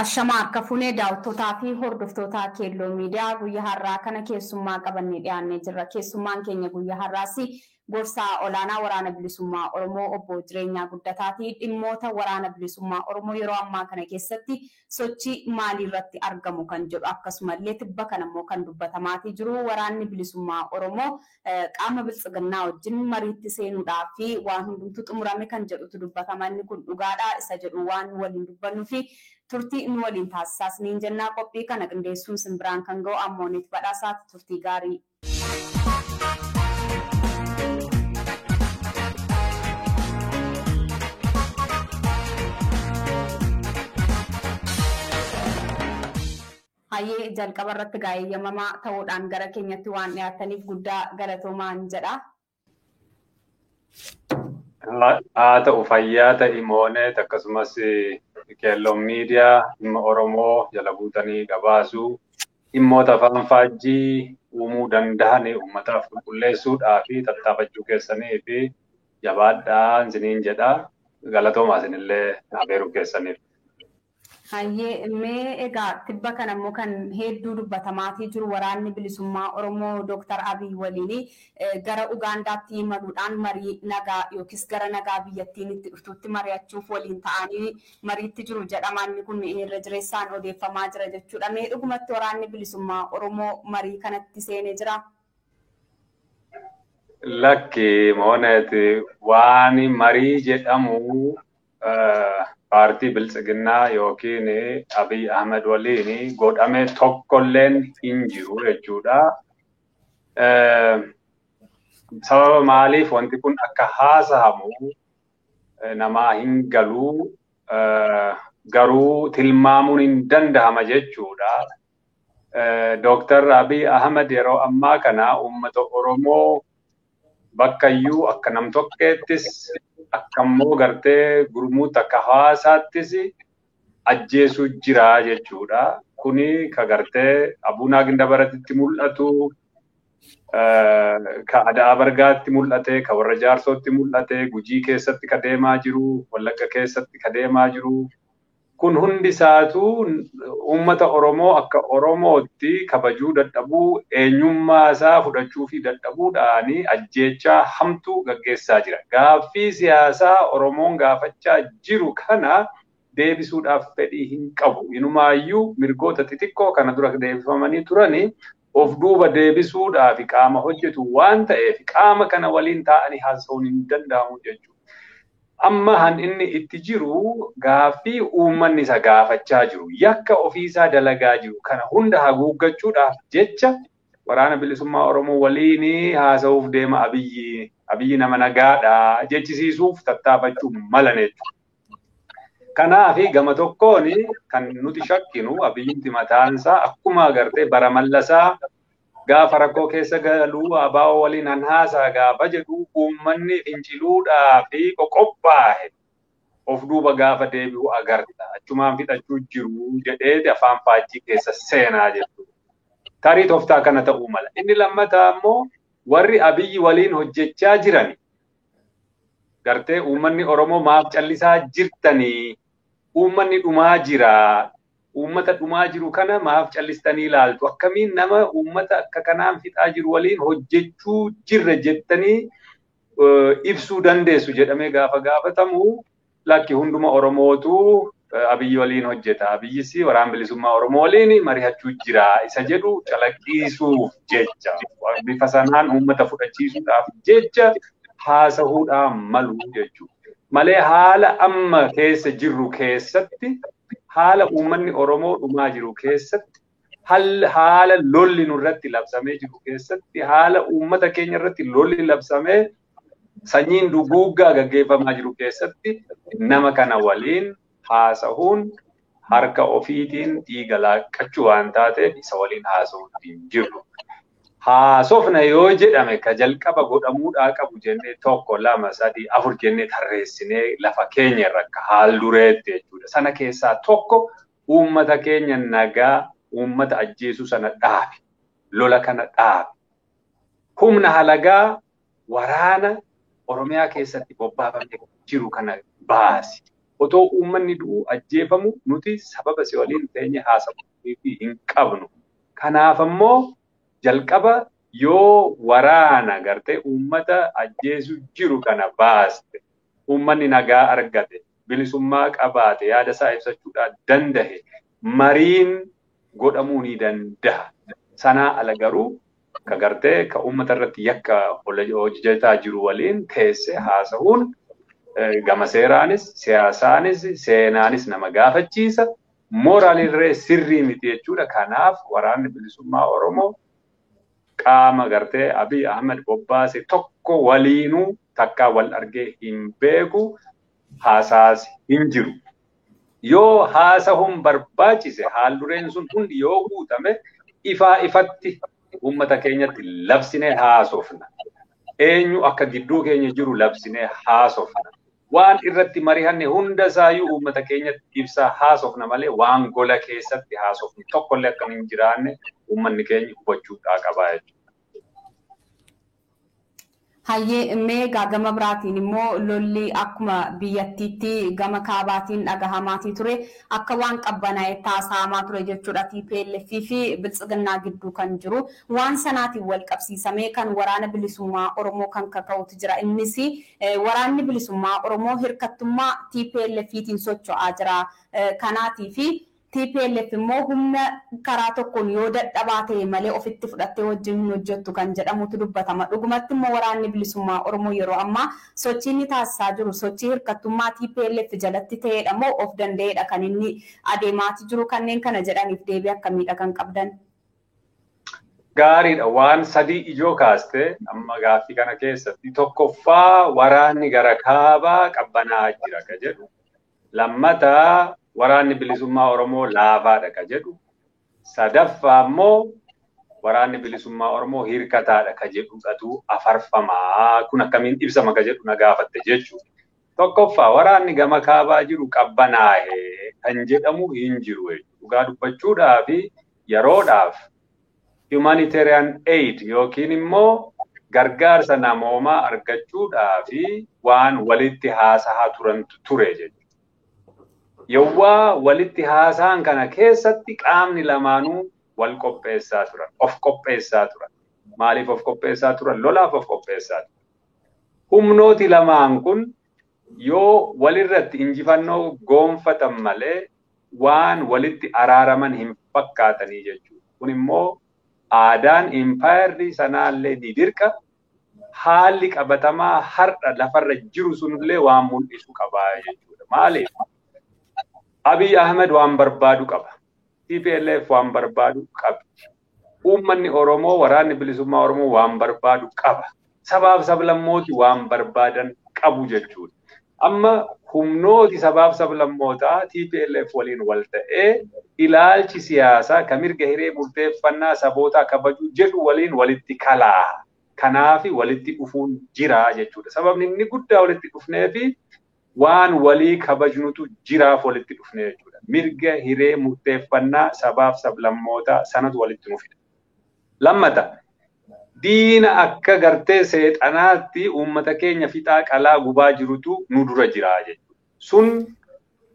Ashama akka funee daawwattotaa fi hordoftoota Keelloo Miidiyaa guyyaa har'aa kana keessummaa qabannee dhiyaannee jirra. Keessummaan keenya guyyaa har'aas gorsaa olaanaa waraana bilisummaa Oromoo obbo Jireenyaa Guddataa fi dhimmoota waraana bilisummaa Oromoo yeroo ammaa kana keessatti sochii maalii irratti argamu kan jedhu akkasumallee tibba kanammoo kan dubbatamaatii jiru waraanni bilisummaa Oromoo qaama biltsiginnaa wajjin mariitti seenuudhaa fi waan hundumtu xumurame kan jedhutu dubbatama. Inni kun dhugaadha isa jedhu waan waliin dubbannu fi turtii nu waliin taasisaas niin jennaa qophii kana qindeessuun simbiraan kan ga'u ammooniif badhaasaatti turtii gaarii. Hayyee jalqaba irratti gaa'eeyyamamaa ta'uudhaan gara keenyatti waan dhiyaataniif guddaa galatoomaan jedha. Haa ta'u fayyaa ta'e mooneet akkasumas Keelloo Miidiyaa dhimma Oromoo jala buutanii gabaasuu dhimmoota afaan faajjii uumuu danda'an uummataaf qulqulleessuudhaa fi tattaafachuu keessanii fi jabaadhaan isiniin jedha galatoomaa isinillee abeeruu keessaniif. Hayyee mee egaa tibba kanammoo kan hedduu dubbatamaatii jiru waraanni bilisummaa Oromoo Dr. Abiy waliin gara Ugaandaatti imaluudhaan marii nagaa yookiis gara nagaa biyyattiin itti dhuftutti mari'achuuf waliin ta'anii mariitti jiru jedhama. Inni kun irra jireessaan odeeffamaa jira jechuudha. Mee dhugumatti waraanni bilisummaa Oromoo marii kanatti seenee jira? Lakki mooneet waan marii jedhamu paartii biltsiginnaa yookiin Abiy Ahmed waliin godhame tokkolleen hin jiru jechuudha. Sababa maaliif wanti kun akka haasahamu namaa hin galu garuu tilmaamuun hin danda'ama jechuudha. Dr. Abiy Ahmed yeroo ammaa kana uummata Oromoo bakkayyuu akka nam tokkeettis akkammoo gartee gurmuutti akka hawaasaattis ajjeesuu jira jechuudha. Kuni ka gartee Abuunaa Gindabaratitti mul'atu, ka Adaa Bargaatti mul'ate, ka warra Jaarsootti mul'ate, Gujii keessatti ka deemaa jiru, Wallagga keessatti ka deemaa jiru. Kun hundi isaatu uummata Oromoo akka Oromootti kabajuu dadhabuu eenyummaa isaa fudhachuu fi dadhabuudhaani ajjeechaa hamtuu gaggeessaa jira. Gaaffii siyaasaa Oromoon gaafachaa jiru kana deebisuudhaaf fedhii hin qabu. Inumaayyuu mirgoota xixiqqoo kana dura deebifamanii turani of duuba deebisuudhaaf qaama hojjetu waan ta'eef qaama kana waliin taa'anii haasa'uun hin danda'amu jechuudha. Amma han inni itti jiru gaaffii uummanni isa gaafachaa jiru yakka ofiisaa dalagaa jiru kana hunda haguuggachuudhaaf jecha waraana bilisummaa Oromoo waliin haasa'uuf deema Abiyyi nama nagaadha jechisiisuuf tattaafachuu malan jechuudha. Kanaaf gama tokkoon kan nuti shakkinu Abiyyitti mataansaa akkuma agartee bara mallasaa gaafa rakkoo keessa galuu abaa'oo waliin haasaa gaafa jedhu uummanni finciluudhaa fi qoqophaa'e of duuba gaafa deebi'u agarta. Achumaan fixachuu jiru jedhee afaan faajjii keessa seenaa jechuudha. Tarii tooftaa kana ta'uu mala. Inni lammataa immoo warri Abiyyi waliin hojjechaa jiran gartee uummanni Oromoo maaf callisaa jirtanii uummanni dhumaa jira. Uummata dhumaa jiru kana maaf callistanii ilaaltu? Akkamiin nama uummata akka kanaan fixaa jiru waliin hojjechuu jirra jettanii ibsuu dandeessu jedhamee gaafa gaafatamu lakki hunduma Oromootu Abiyyi waliin hojjeta. Abiyyis waraana bilisummaa Oromoo waliin mari'achuu jira isa jedhu calaqqisiisuuf jecha bifa sanaan uummata fudhachiisuudhaaf jecha haasa'uudhaan malu jechuudha. Malee haala amma keessa jirru keessatti haala uummanni Oromoo dhumaa jiru keessatti haala lolli nurratti labsamee jiru keessatti haala uummata keenya irratti lolli labsamee sanyiin duguuggaa gaggeeffamaa jiru keessatti nama kana waliin haasa'uun harka ofiitiin dhiiga laaqqachuu waan taateef isa waliin haasa'uun hin jiru. Haasofna yoo jedhame ka jalqaba godhamuudhaa qabu jennee 1, 2, 3, 4 jennee tarreessinee lafa keenya irra akka haal dureetti jechuudha. Sana keessaa tokko uummata keenya nagaa uummata ajjeesuu sana dhaabi. Lola kana dhaabi. Humna halagaa waraana Oromiyaa keessatti bobbaafamee jiru kana baasi. otoo uummanni du'u ajjeefamu nuti sababa si waliin teenye haasa'uu hin qabnu. Kanaaf ammoo jalqaba yoo waraana gartee uummata ajjeesu jiru kana baaste uummanni nagaa argate bilisummaa qabaate yaada isaa ibsachuudhaan danda'e mariin godhamuu ni danda'a. Sanaa ala garuu ka gartee ka uummata irratti yakka hojjetaa jiru waliin teessee haasa'uun gama seeraanis siyaasaanis seenaanis nama gaafachiisa. Mooraalirree sirrii miti jechuudha. Kanaaf waraanni bilisummaa Oromoo qaama gartee Abiy Ahmed bobbaase tokko waliinuu takkaa wal argee hin beeku haasaas hin jiru. Yoo haasa'uun barbaachise haaldureen sun hundi yoo guutame ifaa ifatti uummata keenyatti labsinee haasofna. Eenyu akka gidduu keenya jiru labsinee haasofna. Waan irratti mari'anne hunda isaayyuu uummata keenyatti ibsaa haasofna malee waan gola keessatti haasofni tokkollee akka hin jiraanne uummanni keenya hubachuudhaa qabaa jechuudha. Hayyee meegaa gama biraatiin immoo lolli akkuma biyyattiitti gama kaabaatiin dhagahamaatii ture akka waan qabbanaa'ee taasifamaa ture jechuudha. TPLF fi Biltsiginnaa gidduu kan jiru waan sanaatiin wal qabsiisamee kan waraana bilisummaa Oromoo kan kaka'utu jira. Innis waraanni bilisummaa Oromoo hirkattummaa TPLFtiin socho'aa jira. Kanaatii fi TPLF immoo humna karaa tokkoon yoo dadhabaa ta'e malee ofitti fudhattee wajjin hin hojjettu kan jedhamutu dubbatama. Dhugumatti immoo waraanni bilisummaa Oromoo yeroo ammaa sochii inni taasisaa jiru sochii hirkattummaa TPLF jalatti ta'edha moo of danda'edha kan inni adeemaati jiru. Kanneen kana jedhaniif deebii akkamiidha kan qabdan? Gaariidha. Waan sadii ijoo kaaste amma gaaffii kana keessatti tokkoffaa waraanni gara kaabaa qabbanaa'aa jira ka jedhu. Lammataa waraanni bilisummaa Oromoo laafaadha ka jedhu. Sadaffaa immoo waraanni bilisummaa Oromoo hirkataadha ka jedhudhatu afarfamaa. Kun akkamiin ibsama ka jedhu na gaafatte jechuudha. Tokkoffaa waraanni gama kaabaa jiru qabbanaa'ee kan jedhamu hin jiru. Dhugaa dubbachuudhaa fi yeroodhaaf humanitarian aid yookiin immoo gargaarsa namoomaa argachuudhaa fi waan walitti haasa'aa turantu ture jechuudha. Yawwaa walitti haasa'an kana keessatti qaamni lamaanuu wal qopheessaa turan, of qopheessaa turan. Maaliif of qopheessaa turan? Lolaaf of qopheessaa turan. Humnooti lamaan kun yoo walirratti injifannoo goonfatan malee waan walitti araaraman hin fakkaatanii jechuudha. Kun immoo aadaan impaayarrii sanaallee ni dirqa. Haalli qabatamaa har'a lafarra jiru sunillee waan mul'isu qabaa jechuudha. Maaliif? Abiy Ahmed waan barbaadu qaba. TPLF waan barbaadu qaba. Uummanni Oromoo waraanni bilisummaa Oromoo waan barbaadu qaba. Sabaaf sablammooti waan barbaadan qabu jechuudha. Amma humnooti sabaaf sablammootaa TPLF waliin wal ta'ee ilaalchi siyaasaa kan mirga hiree murteeffannaa sabootaa kabajuu jedhu waliin walitti kalaa. Kanaafi walitti dhufuun jira jechuudha. Sababni inni guddaa walitti dhufneefi waan walii kabajnutu jiraaf walitti dhufne jechuudha. Mirga hiree murteeffannaa sabaaf sablammootaa sanatu walitti nuuf fida. Lammata diina akka gartee seexanaatti uummata keenya fixaa qalaa gubaa jirutu nu dura jira jechuudha. Sun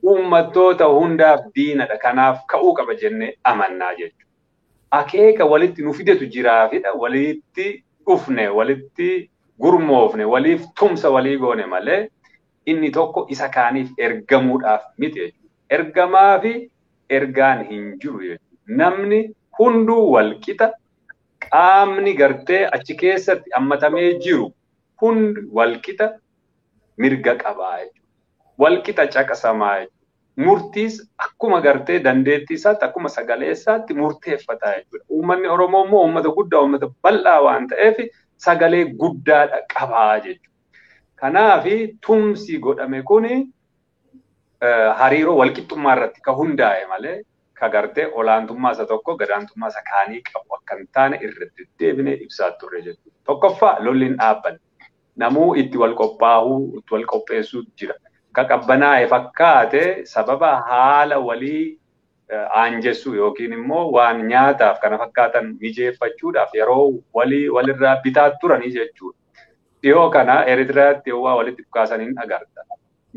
uummattoota hundaaf diinadha. Kanaaf ka'uu qaba jennee amannaa jechuudha. Akeeka walitti nu fidetu jiraafidha. Walitti dhufne, walitti gurmoofne, waliif tumsa walii goone malee inni tokko isa kaaniif ergamuudhaaf miti jechuudha. Ergamaa fi ergaan hin jiru jechuudha. Namni hunduu walqixa. Qaamni gartee achi keessatti hammatamee jiru hundi walqixa mirga qabaa jechuudha. Walqixa caqasamaa jechuudha. Murtiis akkuma gartee dandeettii isaatti akkuma sagalee isaatti murteeffataa jechuudha. Uummanni Oromoo immoo uummata guddaa uummata bal'aa waan ta'eef sagalee guddaadha qabaa jechuudha. Kanaafi tumsi godhame kuni hariiroo walqixxummaa irratti ka hundaa'e malee ka gartee olaantummaa isa tokko gadaantummaa isa kaanii qabu akka hin taane irratti deebinee ibsaa turre jechuudha. Tokkoffaa lolli hin dhaabbanne. Namuu itti wal qophaa'uu, itti wal qopheessuu jira. Ka qabbanaa'e fakkaate sababa haala walii aanjessuu yookiin immoo waan nyaataaf kana fakkaatan mijeeffachuudhaaf yeroo walirraa bitaa turanii jechuudha. Dhiyoo kana Eritiraatti yoo walitti dhukaasaniin agarta.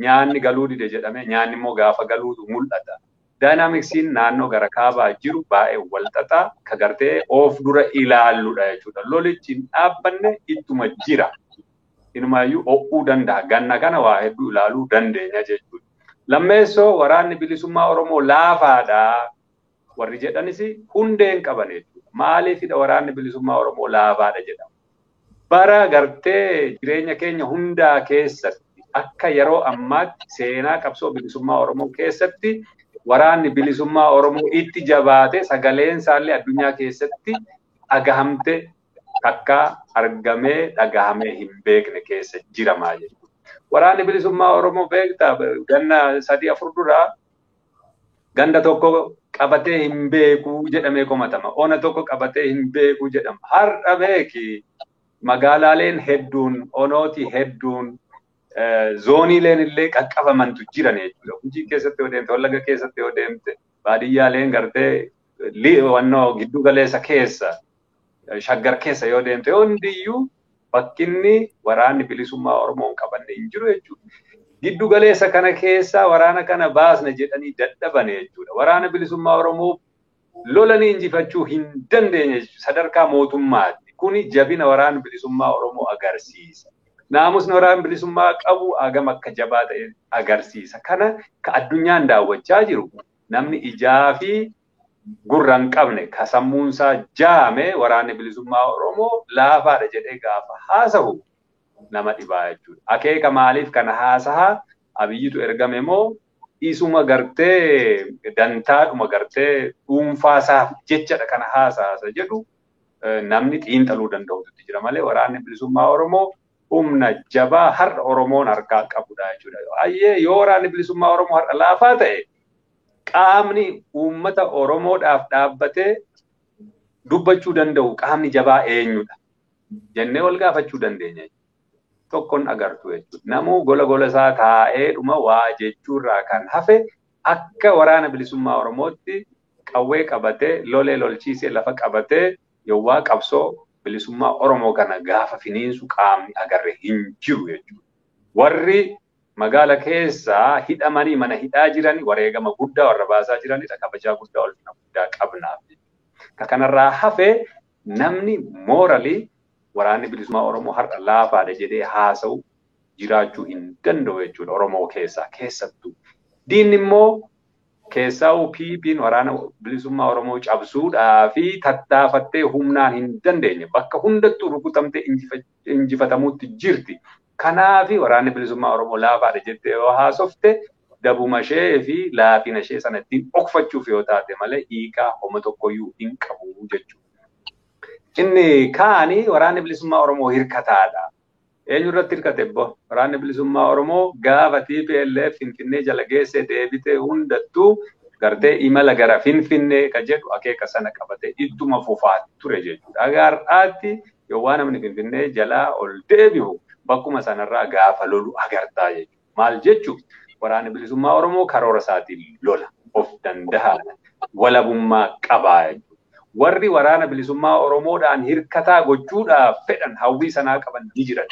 nyaanni galuu dide jedhame nyaanni immoo gaafa galuutu mul'ata. Daayinaamiksiin naannoo gara kaabaa jiru baay'ee walxaxaa ka gartee of dura ilaalludha jechuudha. Lolichi hin dhaabbanne ittuma jira. Inumaayyuu o'uu danda'a. Ganna kana waa hedduu ilaaluu dandeenya jechuudha. Lammeessoo waraanni bilisummaa Oromoo laafaadha. Warri jedhanis hundee hin qaban jechuudha. Maaliifidha waraanni bilisummaa Oromoo laafaadha jedhama? Bara gartee jireenya keenya hundaa keessatti akka yeroo ammaatti seenaa qabsoo bilisummaa Oromoo keessatti waraanni bilisummaa Oromoo itti jabaate sagaleen isaallee addunyaa keessatti dhagahamte akka argamee dhagahamee hin beekne keessa jiramaa jechuudha. Waraanni bilisummaa Oromoo beektaa ganna 3-4 duraa ganda tokko qabatee hin beeku jedhamee komatama. Ona tokko qabatee hin beeku jedhama. Har'a beeki magaalaaleen hedduun, onooti hedduun, zooniileen illee qaqqabamantu jiran jechuudha. Hojii keessatti yoo deemte, Wallaga keessatti yoo deemte, baadiyyaaleen gartee wannoo giddu galeessa keessa, shaggar keessa yoo deemte, hundiyyuu bakkinni waraanni bilisummaa Oromoo hin qabanne hin jiru jechuudha. Giddu galeessa kana keessa waraana kana baasna jedhanii dadhaban jechuudha. Waraana bilisummaa Oromoo lolanii injifachuu hin dandeenye sadarkaa mootummaatti. Kuni jabina waraana bilisummaa Oromoo agarsiisa. Naamusni waraana bilisummaa qabu hagam akka jabaa ta'e agarsiisa. Kana ka addunyaan daawwachaa jiru namni ijaa fi gurra hin qabne ka sammuunsaa jaame waraanni bilisummaa Oromoo laafaadha jedhee gaafa haasawu nama dhibaa jechuudha. Akeeka maaliif kana haasahaa Abiyyitu ergame moo isuma gartee dantaadhuma gartee dhuunfaasaaf jechadha kana haasa'asa jedhu namni xiinxaluu danda'utu jira malee waraanni bilisummaa Oromoo humna jabaa har'a Oromoon harkaa qabudha jechuudha. Ayyee yoo waraanni bilisummaa Oromoo har'a laafaa ta'e qaamni uummata Oromoodhaaf dhaabbatee dubbachuu danda'u qaamni jabaa eenyudha jennee wal gaafachuu dandeenya. Tokkoon agartu jechuudha. Namuu gola isaa taa'ee dhuma waa jechuurraa kan hafe akka waraana bilisummaa Oromootti qawwee qabatee lolee lolchiisee lafa qabatee yowwaa qabsoo bilisummaa Oromoo kana gaafa finiinsu qaamni agarre hin jiru jechuudha. Warri magaala keessaa hidhamanii mana hidhaa jiran wareegama guddaa warra baasaa jiranidha. Kabajaa guddaa ulfina guddaa qabnaaf. Ka kanarraa hafe namni mooralii waraanni bilisummaa Oromoo har'a laafaadha jedhee haasa'u jiraachuu hin danda'u jechuudha Oromoo keessattuu. Diinni immoo keessaa PP'n waraana bilisummaa Oromoo cabsuudhaa fi tattaafattee humnaan hin dandeenye bakka hundattuu rukutamtee injifatamuutti jirti. Kanaafi waraanni bilisummaa Oromoo laafaadha jettee yoo haasofte dabuma ishee fi laafina ishee sana ittiin dhokfachuuf yoo taate malee hiikaa homa tokkoyyuu hin qabu jechuudha. Inni kaani waraanni bilisummaa Oromoo hirkataadha. Eenyurratti hirkate bo? Waraanni bilisummaa Oromoo gaafa TPLF Finfinnee jala geessee deebitee hundattuu gartee imala gara Finfinnee ka jedhu akeeka sana qabatee ittuma fufaa ture jechuudha. Agaarraatti yoo waan namni Finfinnee jalaa ol deebi'u bakkuma sanarraa gaafa lolu agartaa jechuudha. Maal jechuun waraanni bilisummaa Oromoo karoora isaatiin lola of danda'aadha. Walabummaa qabaa jechuudha. Warri waraana bilisummaa Oromoodhaan hirkataa gochuudhaaf fedhan hawwii sanaa qaban ni jiran.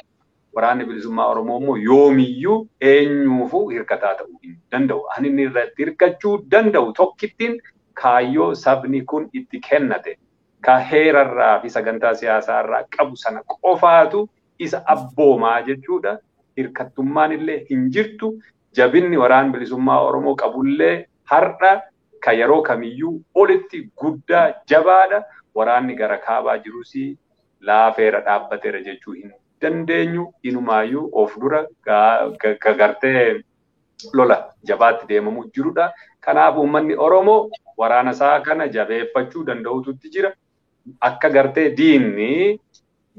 Waraanni bilisummaa Oromoo immoo yoomiyyuu eenyuufuu hirkataa ta'uu hin danda'u. Ani inni irratti hirkachuu danda'u tokkittiin kaayyoo sabni kun itti kennate ka heerarraa fi sagantaa siyaasaarraa qabu sana qofaatu isa abboomaa jechuudha. Hirkattummaan illee hin jirtu. Jabinni waraana bilisummaa Oromoo qabullee har'a ka yeroo kamiyyuu olitti guddaa jabaadha. Waraanni gara kaabaa jirus laafeera dhaabbateera jechuu hin dandeenyu. Inumaayyuu of dura gartee lola jabaatti deemamu jirudha. Kanaaf uummanni Oromoo waraana isaa kana jabeeffachuu danda'ututti jira. Akka gartee diinni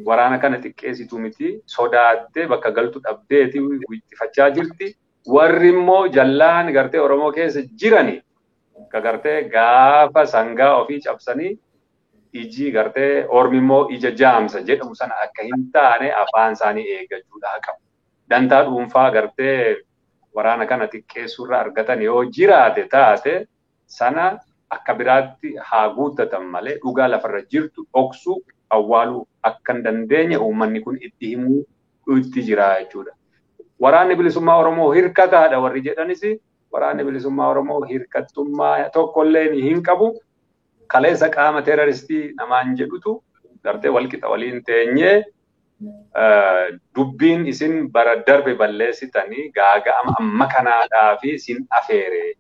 waraana kana xiqqeessitu miti sodaattee bakka galtu dhabdeeti wixxifachaa jirti. Warri immoo jallaan gartee Oromoo keessa jirani ka gartee gaafa sangaa ofii cabsanii iji gartee ormi immoo ija jaamsa jedhamu sana akka hin taane afaan isaanii eeggachuudha qabu. Dantaa dhuunfaa gartee waraana kana xiqqeessuurraa argatan yoo jiraate taate sana akka biraatti haa guuttatan malee dhugaa lafarra jirtu dhoksuu awwaaluu akka hin dandeenye uummanni kun itti himuu itti jira jechuudha. Waraanni bilisummaa Oromoo hirkataadha warri jedhanis waraanni bilisummaa Oromoo hirkattummaa tokkollee hin qabu. Kaleessa qaama teeroristii namaan jedhutu gartee walqixa waliin teenyee dubbiin isin bara darbe balleessitanii gaaga'ama amma kanaadhaa fi isin afeere.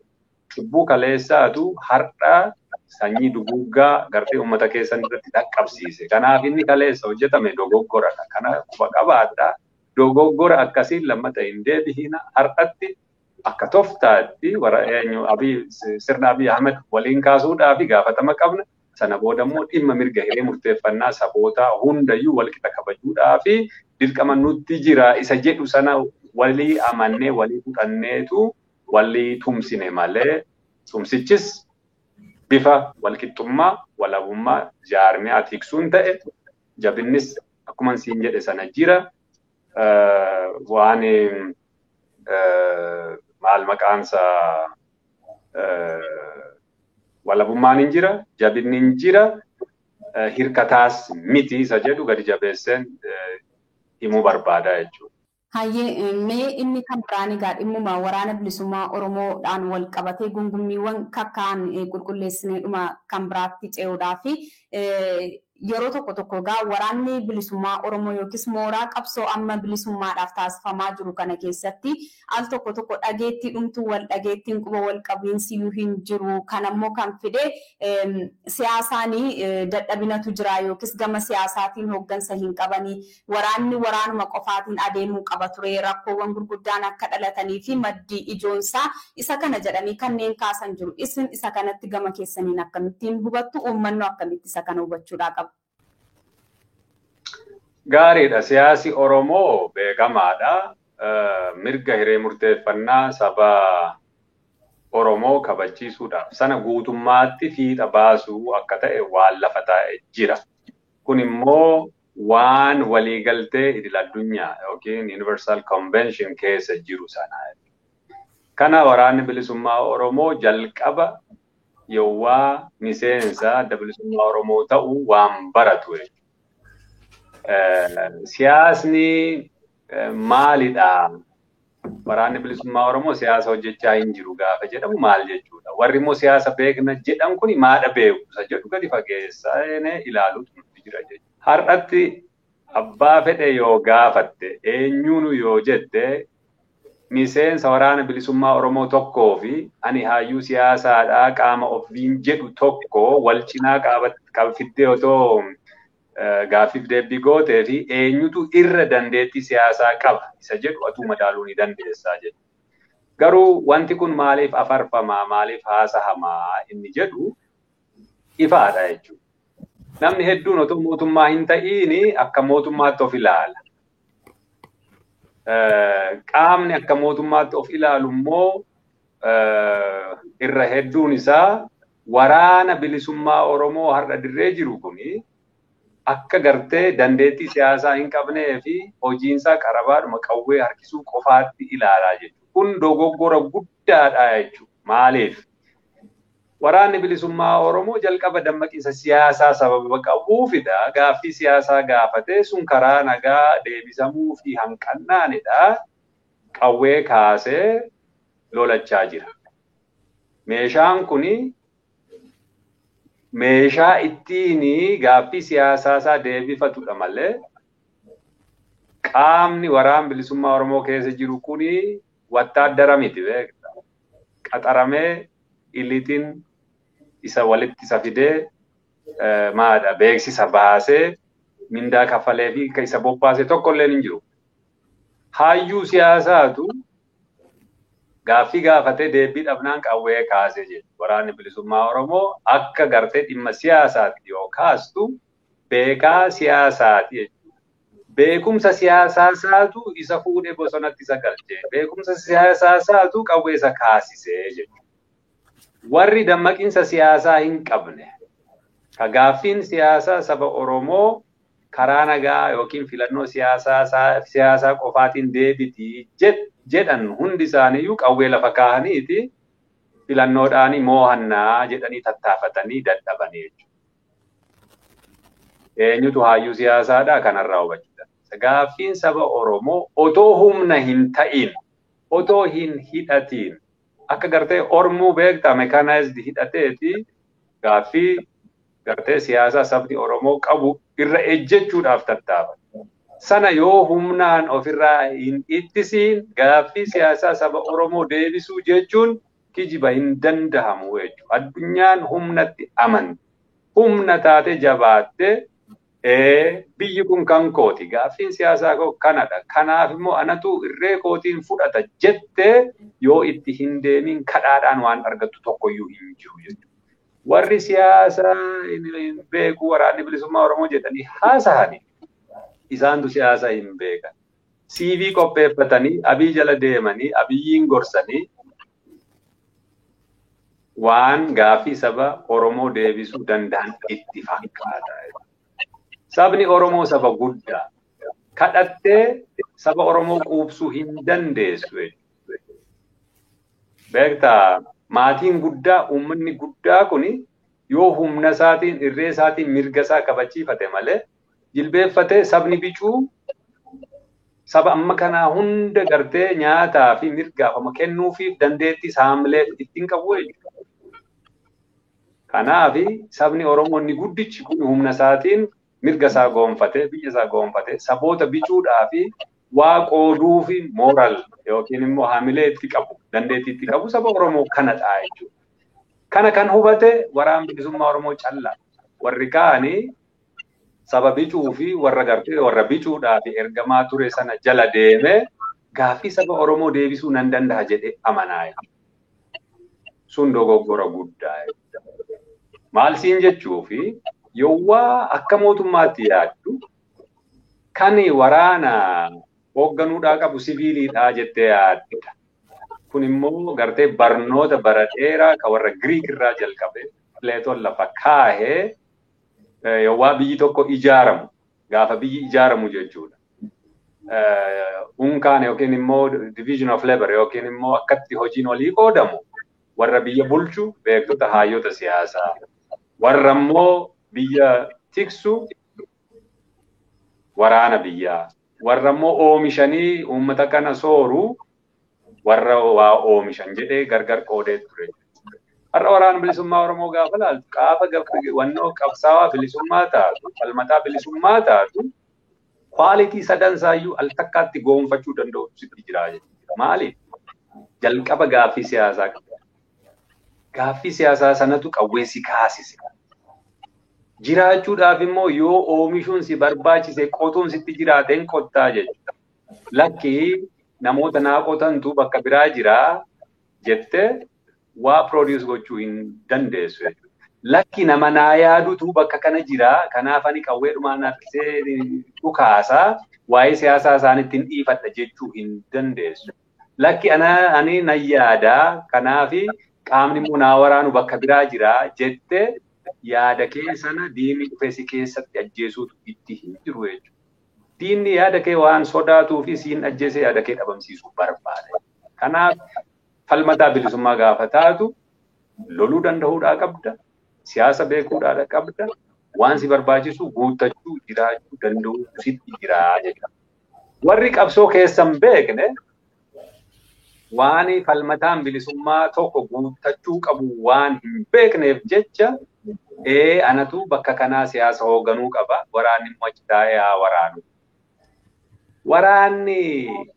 Cubbuu kaleessaatu har'a sanyii duguuggaa gartee uummata keessan irratti dhaqqabsiise. Kanaaf inni kaleessa hojjetame dogoggoradha. Kana quba qabaadhaa. Dogoggora akkasiin lammata hin deebi'ina har'atti akka toftaatti sirna Abiy Ahmed waliin kaasuudhaaf gaafatama qabna. Sana booda immoo dhimma mirga hiree murteeffannaa sabootaa hundayyuu walqixa kabajuudhaaf dirqama nutti jira isa jedhu sana walii amannee walii fudhanneetu walii tumsine malee tumsichis bifa walqixxummaa walabummaa jaarmiyaa tiksuun ta'e jabinnis akkuma siin jedhe sana jira. Waan maal maqaansa walabummaan hin jira, jabinni hin jira, hirkataas miti isa jedhu gadi jabeesseen himuu barbaada jechuudha. Hayyee mee inni kan biraan egaa dhimmuma waraana bilisummaa Oromoodhaan wal qabatee gungummiiwwan kakkaan qulqulleessineedhuma kan biraatti ce'uudhaa fi yeroo tokko egaa waraanni bilisummaa Oromoo yookiis mooraa qabsoo amma bilisummaadhaaf taasifamaa jiru kana keessatti al tokko dhageettii dhumtuu wal dhageettiin quba wal qabiinsiyyuu hin jiru. Kanammoo kan fide siyaasaanii dadhabinatu jira yookiis gama siyaasaatiin hooggansa hin qabanii waraanni waraanuma qofaatiin adeemuu qaba ture rakkoowwan gurguddaan akka dhalatanii fi maddii ijoonsaa isa kana jedhanii kanneen kaasan jiru. Isin isa kanatti gama keessaniin akkamittiin hubattu uummanni akkamitti isa kana hubachuudhaa qaba? Gaariidha. Siyaasi Oromoo beekamaadha. Mirga hiree murteeffannaa saba Oromoo kabachiisuudhaaf sana guutummaatti fiixa baasuu akka ta'e waan lafa taa'e jira. Kun immoo waan waliigaltee idil addunyaa yookiin Universal Convention keessa jiru sana. Kana waraanni bilisummaa Oromoo jalqaba yowwaa miseensa adda bilisummaa Oromoo ta'uu waan baratu. Siyaasni maalidha? Waraanni bilisummaa Oromoo siyaasa hojjechaa hin jiru gaafa jedhamu maal jechuudha? Warri immoo siyaasa beekna jedhan kun maadha beekumsa jedhu gadi fageessaa ilaaluutu nutti jira jechuudha. Har'atti abbaa fedhe yoo gaafatte eenyuunu yoo jette miseensa waraana bilisummaa Oromoo tokkoo fi ani hayyuu siyaasaadhaa qaama ofiin jedhu tokko wal cinaa qabfiddee otoo gaaffiif deebii gootee fi eenyutu irra dandeettii siyaasaa qaba isa jedhu atuu madaaluu ni dandeessaa jedhu. Garuu wanti kun maaliif afarfamaa maaliif haasahamaa inni jedhu ifaadha jechuudha. Namni hedduun otoo mootummaa hin ta'iini akka mootummaatti of ilaala. Qaamni akka mootummaatti of ilaalu immoo irra hedduun isaa waraana bilisummaa Oromoo har'a dirree jiru kuni akka gartee dandeettii siyaasaa hin qabnee fi hojiinsaa qarabaadhuma qawwee harkisuu qofaatti ilaalaa jechuudha. Kun dogoggora guddaadha jechuudha. Maaliif? Waraanni bilisummaa Oromoo jalqaba dammaqinsa siyaasaa sababa qabuufidha. Gaaffii siyaasaa gaafatee sun karaa nagaa deebisamuu fi hanqannaanidha. Qawwee kaasee lolachaa jira. Meeshaan kuni meeshaa ittiin gaaffii siyaasaa isaa deebifatudha malee qaamni waraana bilisummaa Oromoo keessa jiru kuni wattaaddara miti beekta. Qaxaramee ilitiin isa walitti isa fidee maadha beeksisa baasee mindaa kaffalee fi isa bobbaasee tokkolleen hin jiru. Hayyuu siyaasaatu gaaffii gaafatee deebii dhabnaan qawwee kaasee jedhu. Waraanni bilisummaa Oromoo akka gartee dhimma siyaasaatti yoo kaastu beekaa siyaasaati jechuudha. Beekumsa siyaasaa isaatu isa fuudhee bosonatti isa galchee. Beekumsa siyaasaa isaatu qawwee isa kaasisee jechuudha. Warri dammaqinsa siyaasaa hin qabne ka gaaffiin siyaasaa saba Oromoo karaa nagaa yookiin filannoo siyaasaa qofaatiin deebitii jedhan hundi isaaniiyyuu qawwee lafa kaahaniiti filannoodhaan moohannaa jedhanii tattaafatanii dadhabanii jechuudha. Eenyutu hayyuu siyaasaadhaa kanarraa hubachuu danda'a. Gaaffiin saba Oromoo otoo humna hin ta'in, otoo hin hidhatiin, akka gartee Oromoo beektaa mekaanaayizdi hidhateeti gaaffii gartee siyaasaa sabni Oromoo qabu irra ejjechuudhaaf tattaafata. Sana yoo humnaan ofirraa hin ittisiin gaaffii siyaasaa saba Oromoo deebisuu jechuun kijiba hin danda'amu jechuudha. Addunyaan humnatti amanti. Humna taate jabaatte biyyi kun kan kooti. Gaaffiin siyaasaa koo kanadha. Kanaaf immoo anatu irree kootiin fudhata jettee yoo itti hin deemin kadhaadhaan waan argattu tokkoyyuu hin jiru jechuudha. Warri siyaasaa hin beeku waraanni bilisummaa Oromoo jedhanii haasa'anii isaantu siyaasaa hin beekan. CV qopheeffatanii Abiy jala deemanii Abiyyiin gorsanii waan gaaffii saba Oromoo deebisuu danda'an itti fakkaata. Sabni Oromoo saba guddaa kadhattee saba Oromoo quubsuu hin dandeessu. Beektaa maatiin guddaa uummanni guddaa kuni yoo humna isaatiin irree isaatiin mirga isaa kabachiifate malee jilbeeffatee sabni bicuu saba amma kanaa hunda gartee nyaataa fi mirgaafama kennuufiif dandeettii saamleef ittiin qabu jechuudha. Kanaaf sabni Oromoo inni guddichi kun humna isaatiin mirga isaa goonfatee biyya isaa goonfatee saboota bicuudhaa fi waa qooduu fi mooral yookiin immoo haamilee itti qabu dandeettii itti qabu saba Oromoo kanadha jechuudha. Kana kan hubate waraana bilisummaa Oromoo callaa warri kaanii saba bicuu fi warra gartee warra bicuudhaa fi ergamaa ture sana jala deeme gaaffii saba Oromoo deebisuu nan danda'a jedhee amanaa. Sun dogoggora guddaa. Maal siin jechuufi yowwaa akka mootummaatti yaaddu kan waraana hoogganuudhaa qabu siviiliidhaa jettee yaaddudha. Kun immoo gartee barnoota bara dheeraa kan warra Giriik irraa jalqabe Pileetoon lafa kaahee yowwaa biyyi tokko ijaaramu gaafa biyyi ijaaramu jechuudha. Unkaan yookiin immoo division of labor yookiin immoo akkatti hojiin olii qoodamu warra biyya bulchu beektota hayyoota siyaasaa warra immoo biyya tiksu waraana biyyaa warra immoo oomishanii uummata kana sooru warra waa oomishan jedhee gargar qoodee ture. Har'a waraana bilisummaa Oromoo gaafa laaltu qaafa wannoo qabsaawaa bilisummaa taatu falmataa bilisummaa taatu kwaalitii sadansaayyu al takkaatti goonfachuu danda'u sitti jira jechuudha. Maaliif? Jalqaba gaaffii siyaasaa qaba. Gaaffii siyaasaa sanatu qawweessi kaasise. Jiraachuudhaaf immoo yoo oomishuun si barbaachise qotuun sitti jiraateen qottaa jechuudha. Lakki namoota naa qotantu bakka biraa jiraa jettee waa produce gochuu hin dandeessu jechuudha. Lakki nama naa yaadutu bakka kana jiraa kanaaf ani qawweedhumaan harkisee dhukaasaa waa'ee siyaasaa isaaniitti hin dhiifadha jechuu hin dandeessu. Lakki ani nan yaadaa kanaafi qaamni immoo naa waraanu bakka biraa jiraa jettee yaada kee sana diinni dhufee si keessatti ajjeesuutu itti hin jiru jechuudha. Diinni yaada kee waan sodaatuu fi siin ajjeesee yaada kee dhabamsiisuu barbaada. Kanaaf falmataa bilisummaa gaafa taatu loluu danda'uudhaa qabda, siyaasa beekuudhaa qabda, waan si barbaachisu guuttachuu jiraachuu danda'u sitti jiraa jechuudha. Warri qabsoo keessan beekne waan falmataan bilisummaa tokko guuttachuu qabu waan hin beekneef jecha anatu bakka kanaa siyaasa hoogganuu qaba waraanni immoo achi taa'ee haa waraanu. Waraanni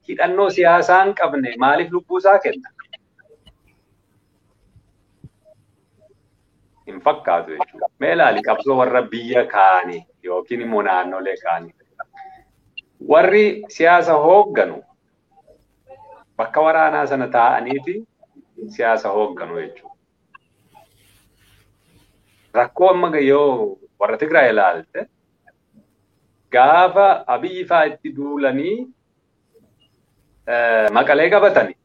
hidhannoo siyaasaa hin qabne maaliif lubbuusaa kenna? Hin fakkaatu jechuudha. Mee ilaali qabsoo warra biyya kaanii yookiin immoo naannolee kaanii. Warri siyaasa hoogganu bakka waraanaa sana taa'aniiti siyaasa hoogganu jechuudha. Rakkoo amma yoo warra Tigraay ilaalte gaafa Abiyyi fa'aa itti duulanii Maqalee qabatanii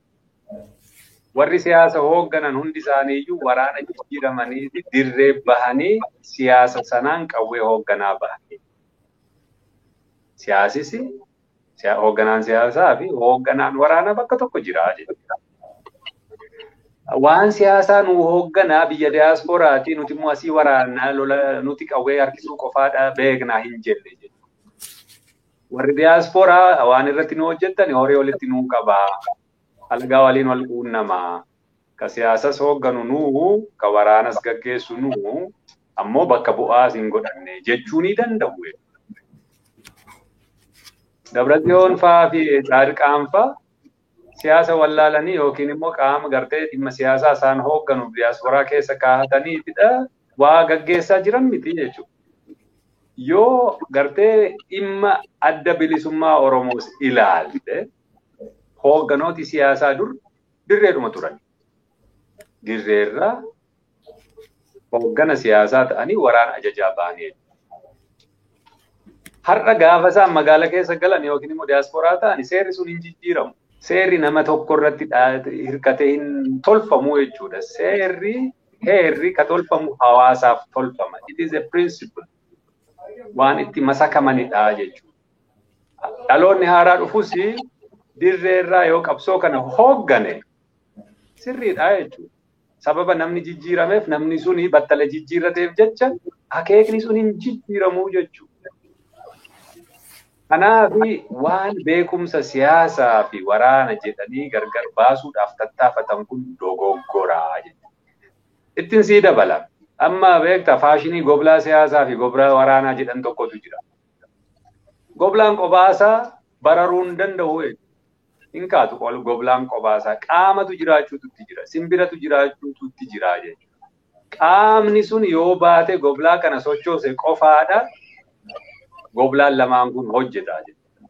warri siyaasa hoogganan hundi isaaniiyyuu waraana jijjiiramanii dirree bahanii siyaasa sanaan qawwee hoogganaa bahanii. Siyaasisi hoogganaan siyaasaa fi hoogganaan waraana bakka tokko jira jechuudha. Waan siyaasaa nu hoogganaa biyya diyaasporaatii nuti immoo asii waraanaa lola nuti qawwee harkisuu qofaadha beeknaa hin jenne jechuudha. warri diyaasporaa waan irratti nu hojjettan horii walitti nuu qabaa. Alagaa waliin wal quunnamaa. Ka siyaasas hoogganu nuu, ka waraanas gaggeessu nuu, ammoo bakka bu'aas hin godhanne jechuu ni danda'u. Dabratsiyoon fa'aa fi Saadiqaan fa'aa siyaasa wallaalanii yookiin immoo qaama gartee dhimma siyaasaa isaan hoogganuuf diyaasporaa keessa kaa'ataniitidha waa gaggeessaa jiran miti jechuudha. Yoo gartee dhimma adda bilisummaa Oromoos ilaalte hoogganooti siyaasaa dur dirreedhuma turan. Dirreerraa hooggana siyaasaa ta'anii waraana ajajaa ba'anii. Har'a gaafa isaan magaala keessa galan yookiin immoo diyaasporaa ta'anii seerri sun hin jijjiiramu. Seerri nama tokko irratti hirkatee hin tolfamu jechuudha. Heerri ka tolfamu hawaasaaf tolfama. It is a principle. Waan itti masakamanidha jechuudha. Dhaloonni haaraa dhufus dirreerraa yoo qabsoo kana hooggane sirriidha jechuudha. Sababa namni jijjiirameef namni suni battala jijjiirrateef jecha akeekni sun hin jijjiiramuu jechuudha. Kanaaf waan beekumsa siyaasaa fi waraana jedhanii gargar baasuudhaaf tattaafatan kun dogoggoraa jechuudha. Ittiin sii dabala. Amma beektaa faashinii goblaa siyaasaa fi goblaa waraanaa jedhan tokkotu jira. Goblaan qobaasaa bararuu hin danda'u. Hin kaatu goblaan qobaasaa qaamatu jiraachuutu jira. Simbiratu jiraachuutu jira jechuudha. Qaamni sun yoo baate goblaa kana sochoose qofaadha. Goblaan lamaan kun hojjetaa jechuudha.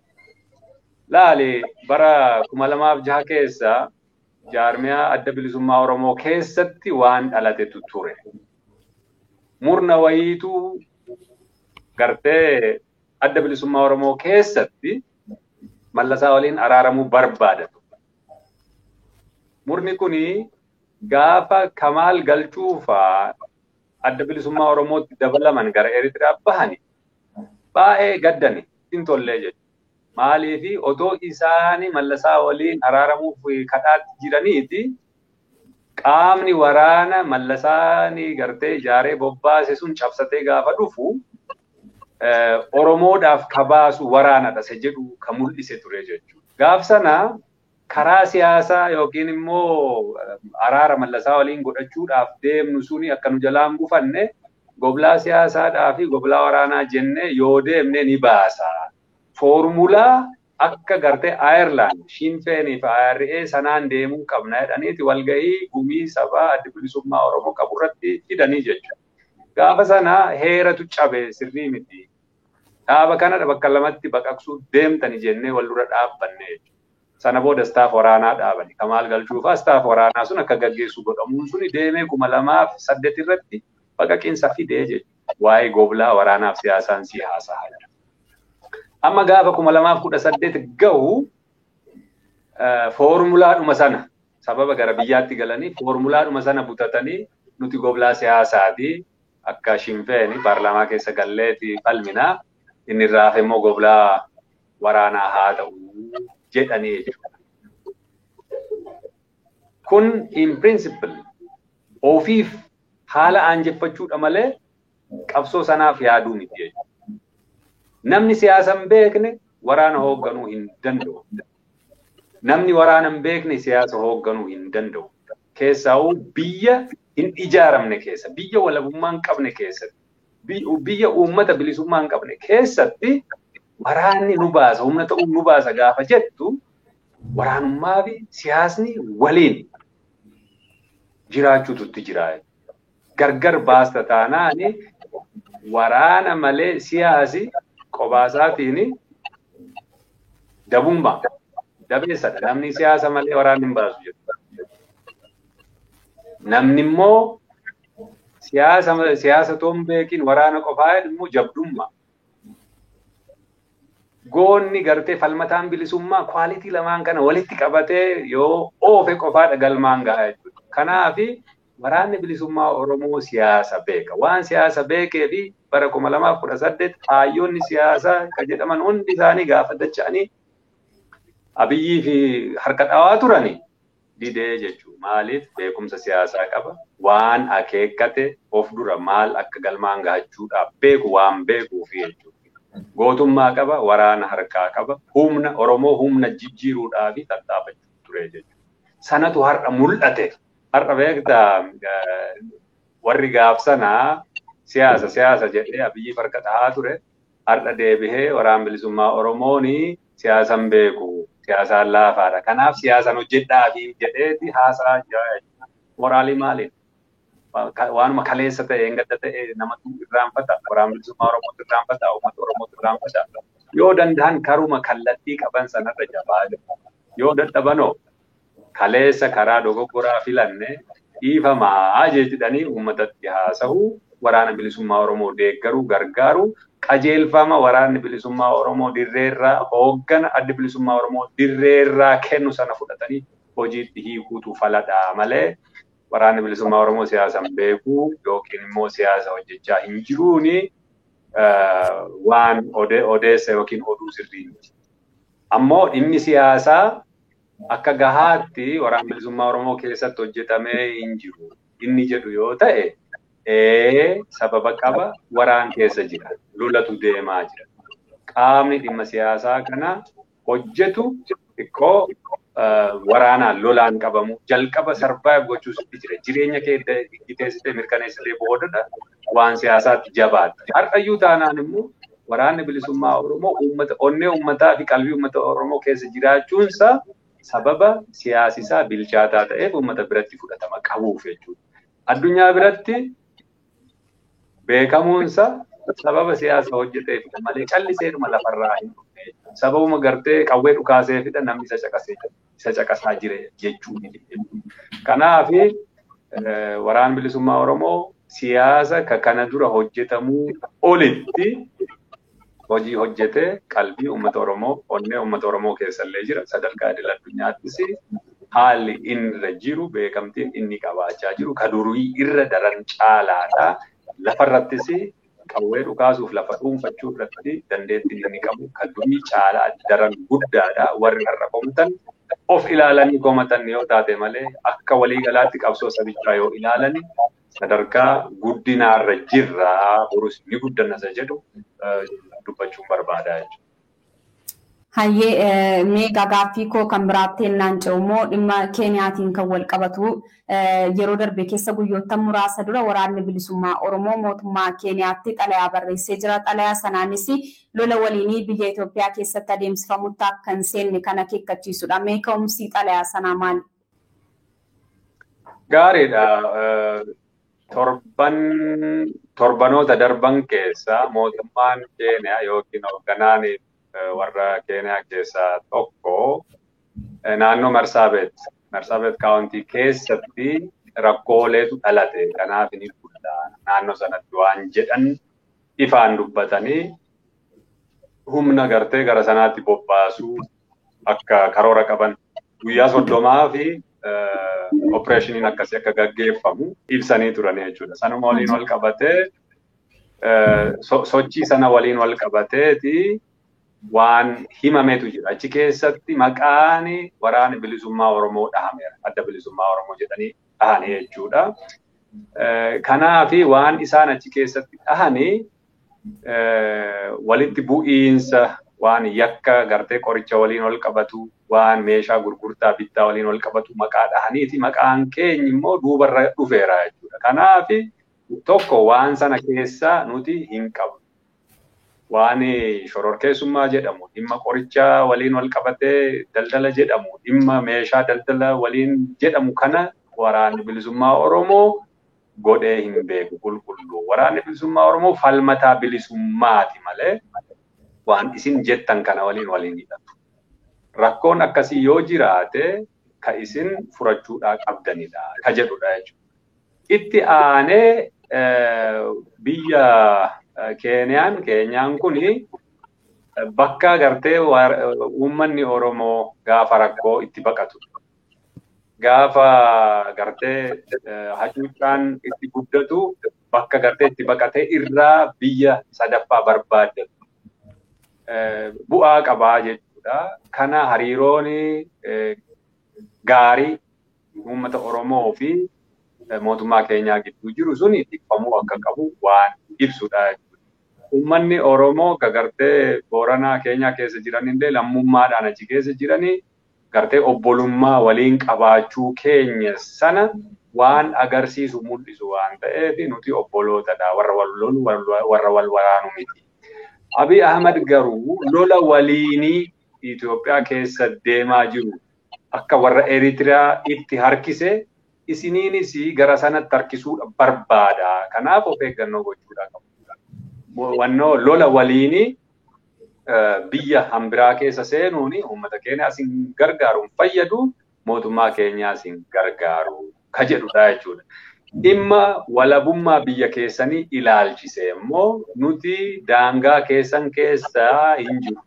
Laali bara 2006 keessa jaarmiyaa adda bilisummaa Oromoo keessatti waan dhalatetu ture. Murna wayiitu gartee adda bilisummaa Oromoo keessatti Mallasaa waliin araaramuu barbaadatu. Murni kuni gaafa Kamaal Galchuufaa adda bilisummaa Oromootti dabalaman gara Eritiriyaa bahani. Baay'ee gaddani hin tollee jechuudha. Maaliifi otoo isaanii Mallasaa waliin araaramuuf kadhaatti jiraniiti qaamni waraana Mallasaanii gartee ijaaree bobbaase sun cabsatee gaafa dhufu Oromoodhaaf kabaasu waraanadha se jedhu ka mul'ise ture jechuudha. Gaaf sana karaa siyaasaa yookiin immoo araara Mallasaa waliin godhachuudhaaf deemnu suni akka nu jalaan gufanne goblaa siyaasaadhaa fi goblaa waraanaa jennee yoo deemne ni baasa. Foormulaa akka gartee Ireland, Sinn Féinii fi IRA sanaan deemuu qabna jedhaniiti walgahii gumii sabaa adda bilisummaa Oromoo qabu irratti hidhanii jechuudha. Gaafa sana heeratu cabe sirrii miti. Dhaaba kanadha bakka lamatti baqaqsuu deemtani jennee wal dura dhaabbanne jechuudha. Sana booda staaf waraanaa dhaabani. Kamaal Galchuufaa staaf waraanaa sun akka gaggeessu godhamuun suni deemee 2008 irratti baqaqiinsa fidee jechuudha. Waa'ee goblaa waraanaaf siyaasaan si haasa'a. Amma gaafa 2018 gahu foormulaadhuma sana sababa gara biyyaatti galanii foormulaadhuma sana butatanii nuti goblaa siyaasaati akka Sinn Féinii paarlaamaa keessa galleeti falminaa inni irraa hafe immoo goblaa waraanaa haa ta'u jedhanii jechuudha. Kun in principle ofiif haala aanjeffachuudha malee qabsoo sanaaf yaaduu miti jechuudha. Namni siyaasa hin beekne waraana hoogganuu hin danda'u. Namni waraana hin beekne siyaasa hoogganuu hin danda'u. Keessaa'uu biyya hin ijaaramne keessa, biyya walabummaa hin qabne keessatti, biyya uummata bilisummaa hin qabne keessatti waraanni nu baasa, humna ta'uu nu baasa gaafa jettu waraanummaa fi siyaasni waliin jiraachuutu jira. Gargar baasta taanaani waraana malee siyaasi qobaasaatiin dabummaa dabeessadha. Namni siyaasa malee waraanni hin baasu jechuudha. Namni immoo siyaasa toon beekin waraana qofaa immoo jabdummaa. Goonni gartee falmataan bilisummaa kwaalitii lamaan kana walitti qabatee yoo oofe qofaadha galmaan gahaa jechuudha. Kanaafi waraanni bilisummaa Oromoo siyaasa beeka. Waan siyaasa beekee fi bara 2018 hayyoonni siyaasaa kan jedhaman hundi isaanii gaafa dacha'anii Abiyyii fi harka dhawaa turanii didee jechuudha. Maaliif beekumsa siyaasaa qaba? Waan akeekkate of dura maal akka galmaan gahachuudhaaf beeku waan beekuufi jechuudha. gootummaa qaba, waraana harkaa qaba, Oromoo humna jijjiiruudhaa fi tattaafachuu ture jechuudha. Sanatu har'a mul'ate. Har'a beektaa warri gaafsanaa siyaasa jedhee Abiyyi farqa dhahaa ture. Har'a deebihee waraana bilisummaa Oromooni siyaasan beeku, siyaasaan laafaadha. Kanaaf siyaasan hojjedhaa fi jedheeti haasaa jira. Moraalii maaliin? Waanuma kaleessa ta'e, engadda ta'e namatu irraanfata. Waraana bilisummaa Oromoo irraanfata, uummata Oromoo irraanfata. Yoo danda'an karuma kallattii qaban sanarra jabaa jiru. Yoo dadhabanoo kaleessa karaa dogoggoraa filanne dhiifamaa jedhanii uummatatti haasa'u, waraana bilisummaa Oromoo deeggaruu, gargaaru, qajeelfama waraanni bilisummaa Oromoo dirreerraa hooggana adda bilisummaa Oromoo dirreerraa kennu sana fudhatanii hojiitti hiikuutu faladhaa malee waraanni bilisummaa Oromoo siyaasan beekuu yookiin immoo siyaasa hojjechaa hin jiruuni waan odeessa yookiin oduu sirrii miti. Ammoo dhimmi siyaasaa akka gahaatti waraana bilisummaa Oromoo keessatti hojjetamee hin jiru. Inni jedhu yoo ta'e sababa qaba, waraan keessa jira, lolatu deemaa jira. Qaamni dhimma siyaasaa kana hojjetu xiqqoo waraanaan lolaan qabamu jalqaba sarvaayiv gochuutti jira. Jireenya kee teessitee mirkaneessitee boodadha waan siyaasaatti jabaata. Har'ayyuu taanaan immoo waraanni bilisummaa Oromoo onnee uummataa fi qalbii uummata Oromoo keessa jiraachuunsa sababa siyaasisaa bilchaataa ta'eef uummata biratti fudhatama qabuuf jechuudha. Addunyaa biratti beekamuunsa sababa siyaasa hojjeteef malee calliseedhuma lafarraa hin dhufne. Sababuma gartee qawwee dhukaaseefidha namni isa caqasaa jire jechuudha. Kanaaf waraanni bilisummaa Oromoo siyaasa kana dura hojjetamuu olitti hojii hojjetee qalbii uummata Oromoo, onnee uummata Oromoo keessallee jira. Sadarkaa idil addunyaattis haalli inni irra jiru, beekamtiin inni qabaachaa jiru, ka durii irra daran caalaadha. Lafarrattis qawwee dhukaasuuf lafa dhuunfachuu irratti dandeettii inni qabu, ka durii caalaa daran guddaadha. Warri har'a komatan of ilaalanii komatan yoo taate malee akka waliigalaatti qabsoo sabichaa yoo ilaalani sadarkaa guddinaarra jirra. Borus ni guddanna isa jedhu dubbachuun barbaada jechuudha. Hayyee meeqa gaaffii koo kan biraatti ennaan ce'umoo dhimma Keeniyaatiin kan wal qabatu yeroo darbe keessa guyyoota muraasa dura waraanni bilisummaa Oromoo mootummaa Keeniyaatti xalayaa barreessee jira. Xalayaa sanaanis lola waliinii biyya Itoophiyaa keessatti adeemsifamutti akka hin seenne kan akeekkachiisudha. Mee ka'umsi xalayaa sanaa maali? Gaariidha. Torbanoota darban keessa mootummaan Keeniyaa yookiin hoogganaan warra Keeniyaa keessaa tokko naannoo Marsaabeet kaawuntii keessatti rakkooleetu dhalate. Kanaaf inni guddaa naannoo sanatti waan jedhan ifaan dubbatanii humna gartee gara sanaatti bobbaasuu akka karoora qaban guyyaa 30 fi opereeshiniin akkasii akka gaggeeffamu ibsanii turan jechuudha. Sanuma waliin wal qabatee sochii sana waliin wal qabateeti waan himametu jira. Achi keessatti maqaan waraana bilisummaa Oromoo dhahameera. Adda bilisummaa Oromoo jedhanii dhahanii jechuudha. Kanaaf waan isaan achi keessatti dhahanii walitti bu'iinsa waan yakka gartee qoricha waliin wal qabatu, waan meeshaa gurgurtaa bittaa waliin wal qabatu maqaa dhahaniiti. Maqaan keenya immoo duubarra dhufeera jechuudha. Kanaaf tokko waan sana keessa nuti hin qabu. Waan shororkeessummaa jedhamu, dhimma qorichaa waliin wal qabatee daldala jedhamu, dhimma meeshaa daldala waliin jedhamu kana waraanni bilisummaa Oromoo godhee hin beeku qulqulluu. Waraanni bilisummaa Oromoo falmataa bilisummaati malee waan isin jettan kana waliin hidhatu. Rakkoon akkasii yoo jiraate ka isin furachuudhaa qabdanidha ka jedhudha jechuudha. Itti aanee biyya Keeniyaan kuni bakka gartee uummanni Oromoo gaafa rakkoo itti baqatu. Gaafa gartee hacuuccaan itti guddatu bakka gartee itti baqatee irraa biyya sadaffaa barbaadatu. Bu'aa qabaa jechuudha. Kana hariiroon gaarii uummata Oromoo fi mootummaa keenyaa gidduu jiru suni tikfamuu akka qabu waan ibsudha. Uummanni Oromoo gartee Booranaa Keenyaa keessa jiran illee lammummaadhaan achi keessa jiranii gartee obbolummaa waliin qabaachuu keenya sana waan agarsiisu mul'isu waan ta'eef nuti obbolootadha warra wal lolu warra wal waraanu miti. Abiy Ahmed garuu lola waliinii Itoophiyaa keessa deemaa jiru akka warra Eritiriyaa itti harkise isiniinis gara sanatti harkisuu barbaada. Kanaaf of eeggannoo gochuudha qabu. Wannoo lola waliinii biyya hambiraa keessa seenuuni uummata keenya asin gargaaruun fayyadu mootummaa keenyaa asin gargaaru ka jedhudha jechuudha. Dhimma walabummaa biyya keessanii ilaalchise immoo nuti daangaa keessan keessaa hin jiru.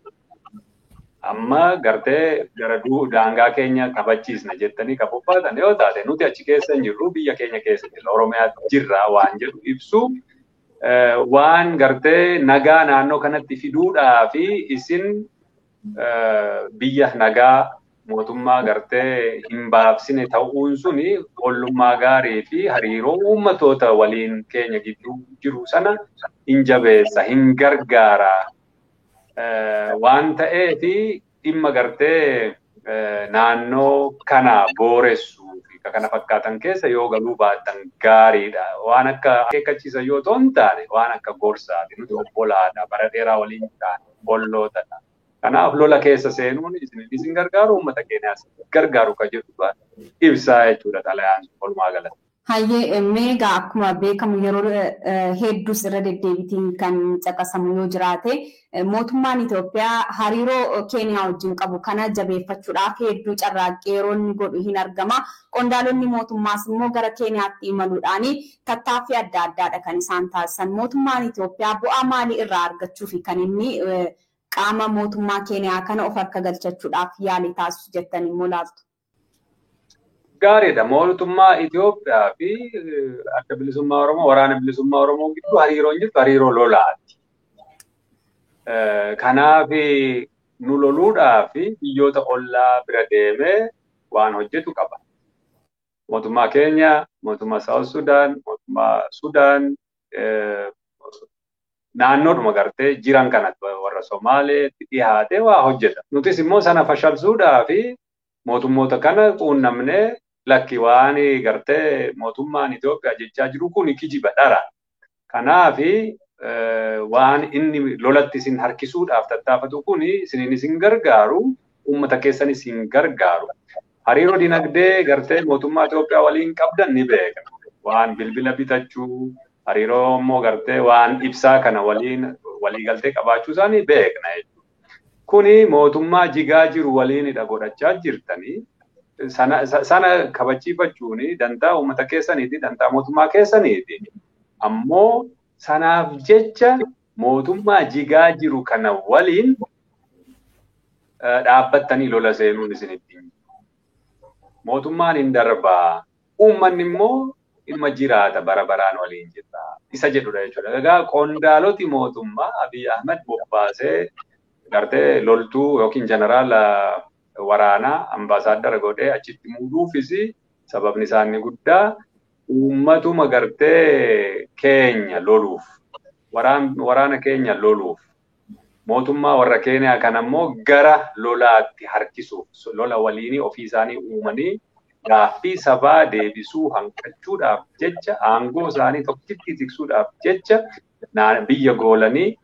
Amma gartee gara daangaa keenya kabachiisna jettanii kabubbaatan yoo taate nuti achi keessa hin jirru biyya keenya keessa jirra Oromiyaa jirra waan jedhu ibsu. Waan gartee nagaa naannoo kanatti fiduudhaa fi isin biyya nagaa mootummaa gartee hin baabsine ta'uun suni ollummaa gaarii fi hariiroo uummatoota waliin keenya gidduu jiru sana hin jabeessa hin gargaara waan ta'eefi dhimma gartee naannoo kana booressu kana fakkaatan keessa yoo galuu baatan gaariidha. Waan akka akeekkachiisa yoo ta'an taane waan akka gorsaati. Nuti obbolaadha. Bara dheeraa waliin taane ollootadha. Kanaaf lola keessa seenuun isin gargaaru uummata keenyaas gargaaru ka jedhu ibsaa jechuudha xalayaan walumaa galatti. Hayyee meegaa akkuma beekamu yeroo hedduus irra deddeebitiin kan caqasamu yoo jiraate mootummaan Itoophiyaa hariiroo Keeniyaa wajjin qabu kana jabeeffachuudhaaf hedduu carraaqqii yeroo inni godhu hin argama. Qondaalonni mootummaas immoo gara Keeniyaatti imaluudhaan tattaaffii adda addaadha kan isaan taasisan. Mootummaan Itoophiyaa bu'aa maalii irraa argachuuf kan inni qaama mootummaa Keeniyaa kana of harka galchachuudhaaf yaalii taasisu jettanii immoo laaltu? Gaariidha. Mootummaa Itoophiyaa fi adda bilisummaa Oromoo waraana bilisummaa Oromoo gidduu hariiroon jirtu hariiroo lolaati. Kanaaf nu loluudhaa fi biyyoota ollaa bira deemee waan hojjetu qaba. Mootummaa keenya, mootummaa South Sudan, mootummaa Sudan naannoodhuma gartee jiran kanatti warra Somaaleetti dhiyaatee waa hojjeta. Nutis immoo sana fashalsuudhaa fi mootummoota kana quunnamnee lakki waan gartee mootummaan Itoophiyaa jechaa jiru kun kijiba dhara. Kanaaf waan inni lolatti isin harkisuudhaaf tattaafatu kun isin gargaaru, uummata keessan isin gargaaru. Hariiroo dinagdee gartee mootummaa Itoophiyaa waliin qabdan ni beekna. Waan bilbila bitachuu, hariiroo immoo gartee waan ibsaa kana waliigaltee qabaachuu isaanii beekna jechuudha. Kuni mootummaa jigaa jiru waliinidha godhachaa jirtanii. Sana kabachiifachuun dantaa uummata keessaniiti, dantaa mootummaa keessaniiti. Ammoo sanaaf jecha mootummaa jigaa jiru kana waliin dhaabbattanii lola seenuun isinitti. Mootummaan hin darbaa. Uummanni immoo ilma jiraata bara baraan waliin jirta. Isa jedhudha jechuudha. Egaa qondaaloti mootummaa Abiy Ahmed bobbaasee gartee loltuu yookiin jeneraala waraanaa ambaasaaddara godhee achitti muuduufis sababni isaanii guddaa uummatuma gartee keenya loluuf waraana keenya loluuf mootummaa warra Keeniyaa kan ammoo gara lolaatti harkisuuf lola waliinii ofii isaanii uumanii gaaffii sabaa deebisuu hanqachuudhaaf jecha aangoo isaanii tokkitti tiksuudhaaf jecha biyya goolanii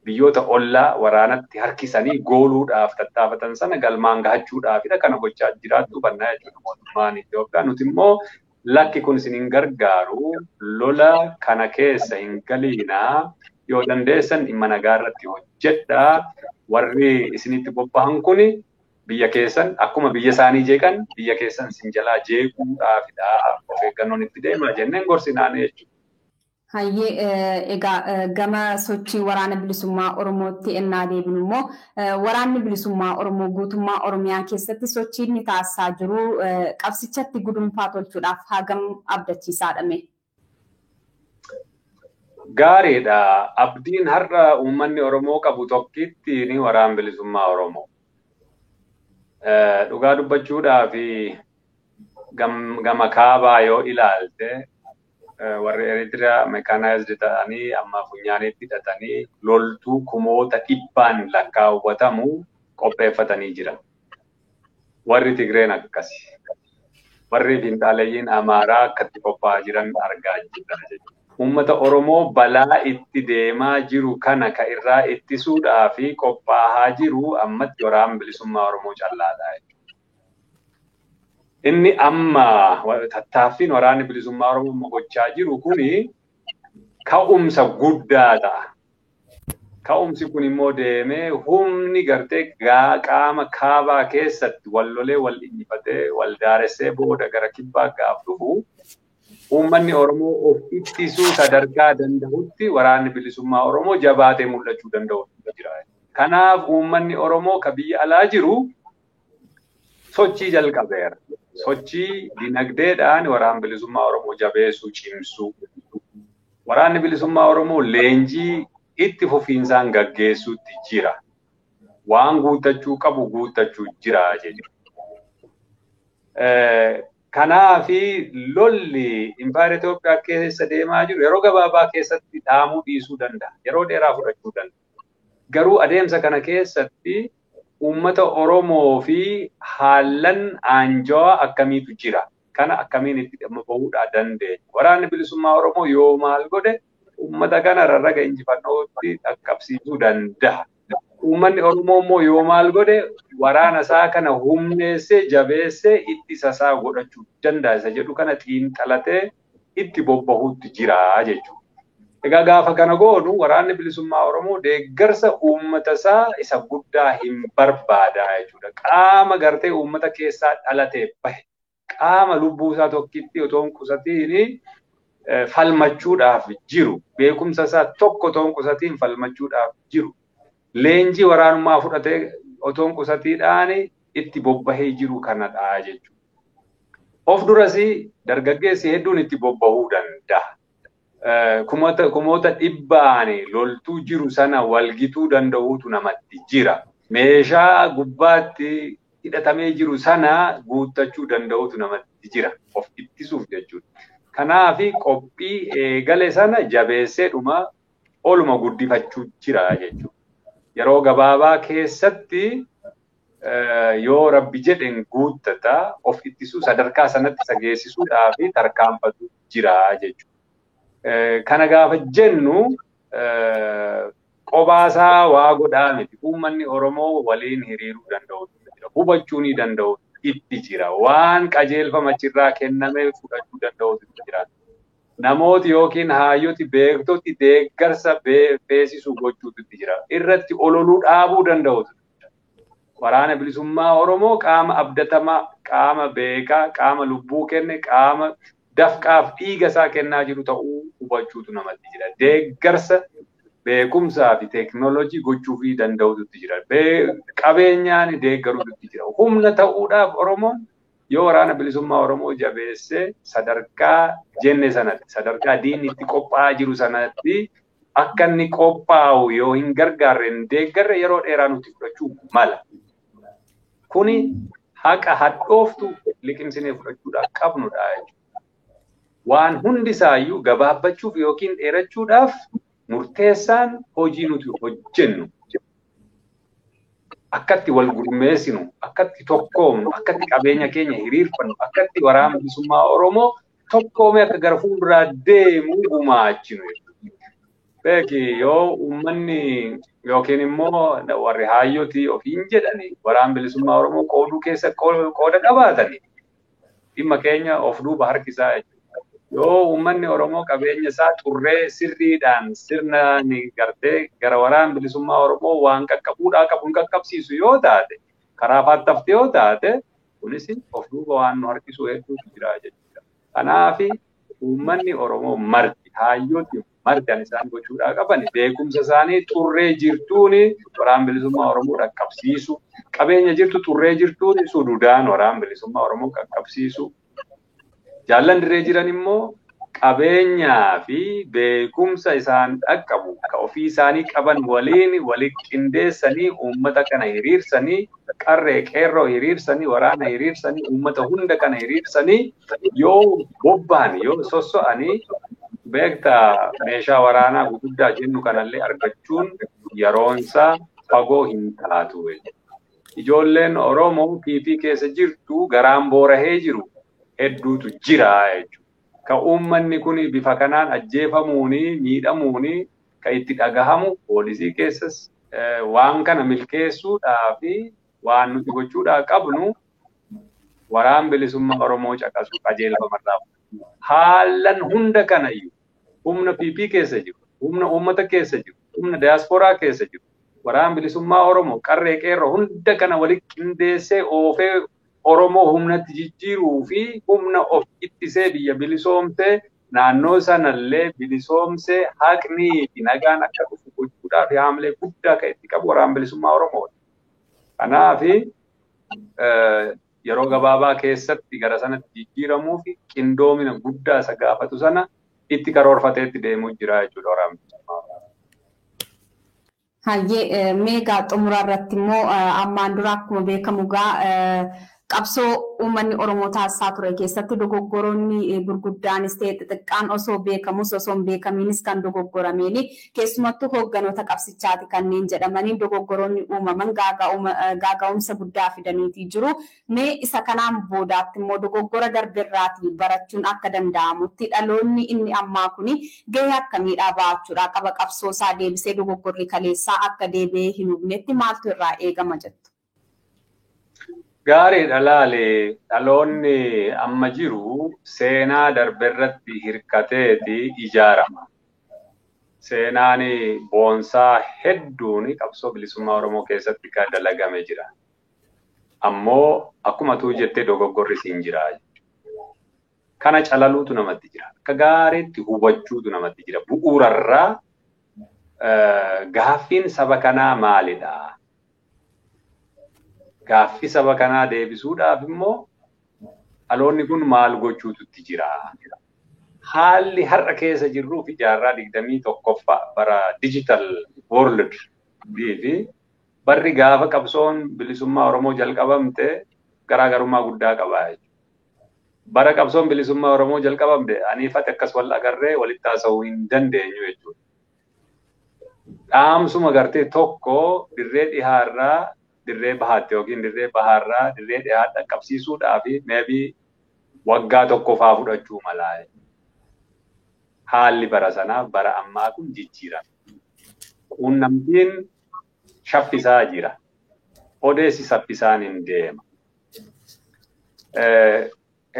biyyoota ollaa waraanatti harkisanii gooluudhaaf tattaafatan sana galmaan gahachuudhaafidha kana gochaa jiraattu bannaa jechuudha mootummaan Itoophiyaa. Nuti immoo lakki kun isin hin gargaaru lola kana keessa hin galiinaa yoo dandeessan dhimma nagaa irratti hojjedhaa warri isinitti bobba'an kun biyya keessan akkuma biyya isaanii jeeqan biyya keessan isin jalaa jeequudhaafidha of eeggannoon itti deemaa jenneen gorsinaanii jechuudha. Hayyee egaa gama sochii waraana bilisummaa Oromootti ennaa deebinu immoo waraanni bilisummaa Oromoo guutummaa Oromiyaa keessatti sochii inni taasisaa jiru qabsichatti gudunfaa tolchuudhaaf hagam abdachiisaadhame. Gaariidha. Abdiin har'a uummanni Oromoo qabu tokkitti ni waraana bilisummaa Oromoo. Dhugaa dubbachuudhaa fi gama kaabaa yoo ilaalte warri Eritiriyaa mekaanaayizdi ta'anii amma funyaaniitti hidhatanii loltuu kumoota dhibbaan lakkaawwatamu qopheeffatanii jiran. Warri Tigreen akkasi. Warri Finxaaleeyyiin Amaaraa akkatti qophaa'aa jiran argaa jirra. Uummata Oromoo balaa itti deemaa jiru kana ka irraa ittisuudhaa fi qophaa'aa jiru ammatti waraana bilisummaa Oromoo callaadha. Inni amma tattaaffiin waraanni bilisummaa Oromoo gochaa jiru kuni ka'umsa guddaadha. Ka'umsi kun immoo deemee humni gartee qaama kaabaa keessatti wal lolee wal injifatee wal daaressee booda gara kibbaa gaaf dhufu uummanni Oromoo of ittisuu sadarkaa danda'utti waraanni bilisummaa Oromoo jabaatee mul'achuu danda'u jira. Kanaaf uummanni Oromoo ka biyya alaa jiru sochii jalqabeera. Sochii dinagdeedhaan waraana bilisummaa Oromoo jabeessuu cimsuu. Waraanni bilisummaa Oromoo leenjii itti fufiinsaan gaggeessuutti jira. Waan guuttachuu qabu guuttachuu jira jechuudha. Kanaafi lolli impaayera Itoophiyaa keessa deemaa jiru yeroo gabaabaa keessatti dhaamuu dhiisuu danda'a. Yeroo dheeraa fudhachuu danda'a. Garuu adeemsa kana keessatti uummata Oromoo fi haallan aanjawaa akkamiitu jira. Kana akkamiin itti dhimma bahuudhaa dandeenya. Waraanni bilisummaa Oromoo yoo maal godhe uummata kana rarraga injifannootti dhaqqabsiisuu danda'a. Uummanni Oromoo immoo yoo maal godhe waraana isaa kana humneessee jabeessee ittisa isaa godhachuu danda'a. Isa jedhu kana xiinxalatee itti bobbahuutti jira jechuudha. Egaa gaafa kana goonu waraanni bilisummaa Oromoo deeggarsa uummata isaa isa guddaa hin barbaada jechuudha. Qaama gartee uummata keessaa dhalatee bahe qaama lubbuu isaa tokkitti otoo hin qusatiin falmachuudhaaf jiru. Beekumsa isaa tokko otoo hin qusatiin falmachuudhaaf jiru. Leenjii waraanummaa fudhatee otoo hin qusatiidhaan itti bobbahee jiru kanadha jechuudha. Of durasii dargaggeessi hedduun itti bobbahuu danda'a. Kumoota dhibbaan loltuu jiru sana walgituu danda'uutu namatti jira. Meeshaa gubbaatti hidhatamee jiru sana guuttachuu danda'uutu namatti jira. Of ittisuuf jechuudha. Kanaafi qophii eegale sana jabeessee dhuma oluma guddifachuu jira jechuudha. Yeroo gabaabaa keessatti yoo rabbi jedhen guuttata of ittisuu sadarkaa sanatti isa geessisuudhaa fi tarkaanfatu jira jechuudha. Kana gaafa jennu qobaasaa waa godhaa miti. Uummanni Oromoo waliin hiriiruu danda'u jira. Hubachuu ni danda'u itti jira. Waan qajeelfama achirraa kenname fudhachuu danda'u jira. Namooti yookiin hayyooti beektoti deeggarsa beesisuu gochuutu jira. Irratti ololuu dhaabuu danda'u. Waraana bilisummaa Oromoo qaama abdatamaa, qaama beekaa, qaama lubbuu kenne, qaama dafqaaf dhiiga isaa kennaa jiru ta'uu hubachuutu namatti jira. Deeggarsa beekumsaa fi teekinooloojii gochuufii danda'utu jira. Qabeenyaan deeggaruutu jira. Humna ta'uudhaaf Oromoon yoo waraana bilisummaa Oromoo jabeessee sadarkaa jenne sanatti, sadarkaa diinni itti qophaa'aa jiru sanatti akka inni qophaa'u yoo hin gargaarre hin deeggarre yeroo dheeraa nuti fudhachuu mala. Kuni haqa hadhooftu liqimsinee fudhachuudhaaf qabnudha jechuudha. Waan hundi isaayyuu gabaabbachuuf yookiin dheerachuudhaaf murteessaan hojii nuti hojjennu. Akkatti wal gurmeessinu, akkatti tokkoomnu, akkatti qabeenya keenya hiriirfannu, akkatti waraana bilisummaa Oromoo tokkoomee akka gara fuulduraa deemu gumaachinu. Beeki yoo uummanni yookiin immoo warri hayyooti ofiin jedhani waraana bilisummaa Oromoo qooduu keessa qooda qabaatani dhimma keenya of duuba harkisaa jechuudha. Yoo uummanni Oromoo qabeenya isaa xurree sirriidhaan sirnaan gartee gara waraana bilisummaa Oromoo waan qaqqabuudhaa qabuun qaqqabsiisu yoo taate karaa faattafte yoo taate kunis of duuba waan nu harkisu hedduutu jira jechuudha. Kanaaf uummanni Oromoo marti hayyooti marti isaan gochuudhaa qaban beekumsa isaanii xurree jirtuun waraana bilisummaa Oromoo qaqqabsiisu qabeenya jirtu xurree jirtuun sududaan waraana bilisummaa Oromoo qaqqabsiisu. Jaallan dirree jiran immoo qabeenyaa fi beekumsa isaan dhaqqabu ka ofii isaanii qaban waliin walitti qindeessanii uummata kana hiriirsanii qarree qeerroo hiriirsanii waraana hiriirsanii uummata hunda kana hiriirsanii yoo bobba'an yoo sosso'anii beektaa meeshaa waraanaa guddaa jennu kanallee argachuun yeroonsaa fagoo hin taatu. Ijoolleen Oromoo PP keessa jirtu garaan boorahee jiru hedduutu jira jechuudha. Ka uummanni kun bifa kanaan ajjeefamuuni miidhamuuni ka itti dhagahamu poolisii keessas waan kana milkeessuudhaaf waan nuti gochuudhaaf qabnu waraan bilisummaa Oromoo caqasu qajeelfamarraa haalan hunda kana iyyuu humna PP keessa jiru, humna uummata keessa jiru, humna diaasporaa keessa jiru, waraan bilisummaa Oromoo qarree qeerroo hunda kana walitti qindeessee oofee Oromoo humnatti jijjiiruu fi humna of ittisee biyya bilisoomsee naannoo sanallee bilisoomsee haqni fi nagaan akka dhufu gochuudhaaf haamilee guddaa kan itti qabu waraan bilisummaa Oromooti. Kanaaf yeroo gabaabaa keessatti gara sanatti jijjiiramuu fi qindoomina guddaa isa gaafatu sana itti karoorfateetti deemuu jira jechuudha waraan bilisummaa Oromoo. Hayyee meegaa xumuraa irratti immoo ammaan dura akkuma beekamu qabsoo uummanni Oromoo taasisaa ture keessatti dogoggoroonni gurguddaanis ta'e xixiqqaan osoo beekamus osoo hin beekamiinis kan dogoggorameeni keessumattuu hoogganoota qabsichaati kanneen jedhamanii dogoggoroonni uumaman gaaga'umsa guddaa fidaniitii jiru. Mee isa kanaan boodaatti immoo dogoggora darbeerraatii barachuun akka danda'amutti dhaloonni inni ammaa kuni gahee akkamiidhaa ba'achuudhaa qaba qabsoo isaa deebisee dogoggorri kaleessaa akka deebi'ee hin hubnetti maaltu irraa eegama jettu? Gaariidha laale dhaloonni amma jiru seenaa darbeerratti hirkateeti ijaarama. Seenaan boonsaa hedduun qabsoo bilisummaa Oromoo keessatti kan dalagame jira. Ammoo akkuma tuu jettee dogoggorri siin jira. Kana calaluutu namatti jira. Akka gaariitti hubachuutu namatti jira. Bu'uurarraa gaaffiin saba kanaa maalidha? Gaaffii saba kanaa deebisuudhaaf immoo dhaloonni kun maal gochuututti jira. Haalli har'a keessa jirruu fi jaarraa 21ffaa bara digital world fi barri gaafa qabsoon bilisummaa Oromoo jalqabamte garaagarummaa guddaa qaba. Bara qabsoon bilisummaa Oromoo jalqabamte aniifate akkas wal agarree walitti haasa'uu hin dandeenyu jechuudha. Dhaamsuma gartee tokko dirree dhihaarraa dirree bahaatti yookiin dirree bahaarraa dirree dhihaa dhaqqabsiisuudhaaf meebii waggaa tokkoffaa fudhachuu malaa. Haalli bara sanaaf bara ammaa kun jijjiirama. Quunnamtiin shaffisaa jira. Odeessi saffisaan hin deema.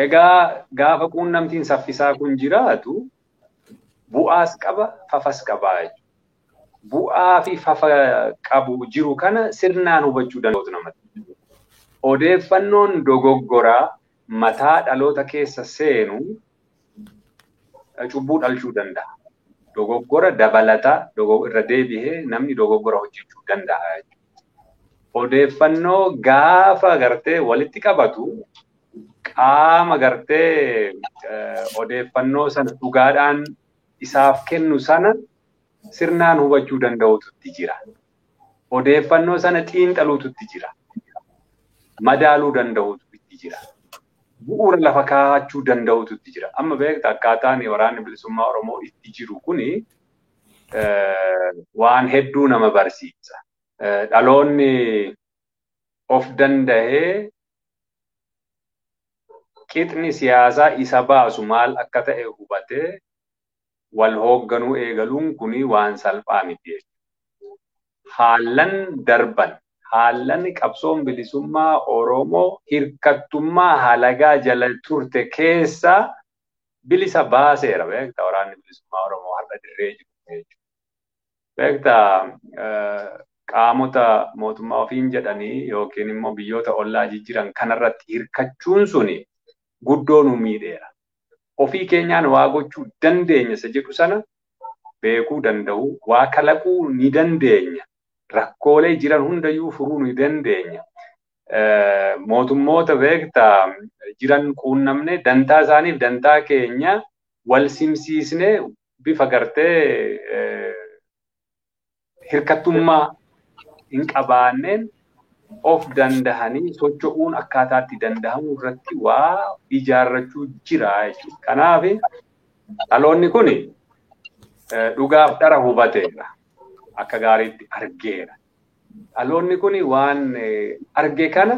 Egaa gaafa quunnamtiin saffisaa kun jiraatu bu'aas qaba, fafas qaba. Bu'aa fi fafa qabu jiru kana sirnaan hubachuu danda'utu namatti. Odeeffannoon dogoggoraa mataa dhaloota keessa seenu cubbuu dhalchuu danda'a. Dogoggora dabalataa irra deebi'ee namni dogoggora hojjechuu danda'a. Odeeffannoo gaafa gartee walitti qabatu qaama gartee odeeffannoo sana dhugaadhaan isaaf kennu sana sirnaan hubachuu danda'ututti jira. Odeeffannoo sana xiinxaluututti jira. Madaaluu danda'ututti jira. Bu'uura lafa kaa'achuu danda'ututti jira. Amma beekta akkaataan waraanni bilisummaa Oromoo itti jiru kuni waan hedduu nama barsiisa. Dhaloonni of danda'ee qixni siyaasaa isa baasu maal akka ta'e hubatee wal hoogganuu eegaluun kuni waan salphaa miti. Haallan darban, haallan qabsoon bilisummaa Oromoo hirkattummaa halagaa jala turte keessa bilisa baaseera. Beekta waraanni bilisummaa Oromoo har'a dirree jiru. Beekta qaamota mootummaa ofiin jedhanii yookiin immoo biyyoota ollaa jijjiiran kanarratti hirkachuun suni guddoo nu miidheera. Ofii keenyaan waa gochuu dandeenya isa jedhu sana beekuu danda'u, waa kalaquu ni dandeenya. Rakkoolee jiran hundayyuu furuu ni dandeenya. Mootummoota beektaa jiran quunnamne dantaa isaaniif dantaa keenya wal simsiisne bifa gartee hirkattummaa hin qabaanneen of dandahanii socho'uun akkaataatti dandahamu irratti waa ijaarrachuu jira jechuudha. Kanaaf dhaloonni kun dhugaaf dhara hubateera. Akka gaariitti argeera. Dhaloonni kun waan arge kana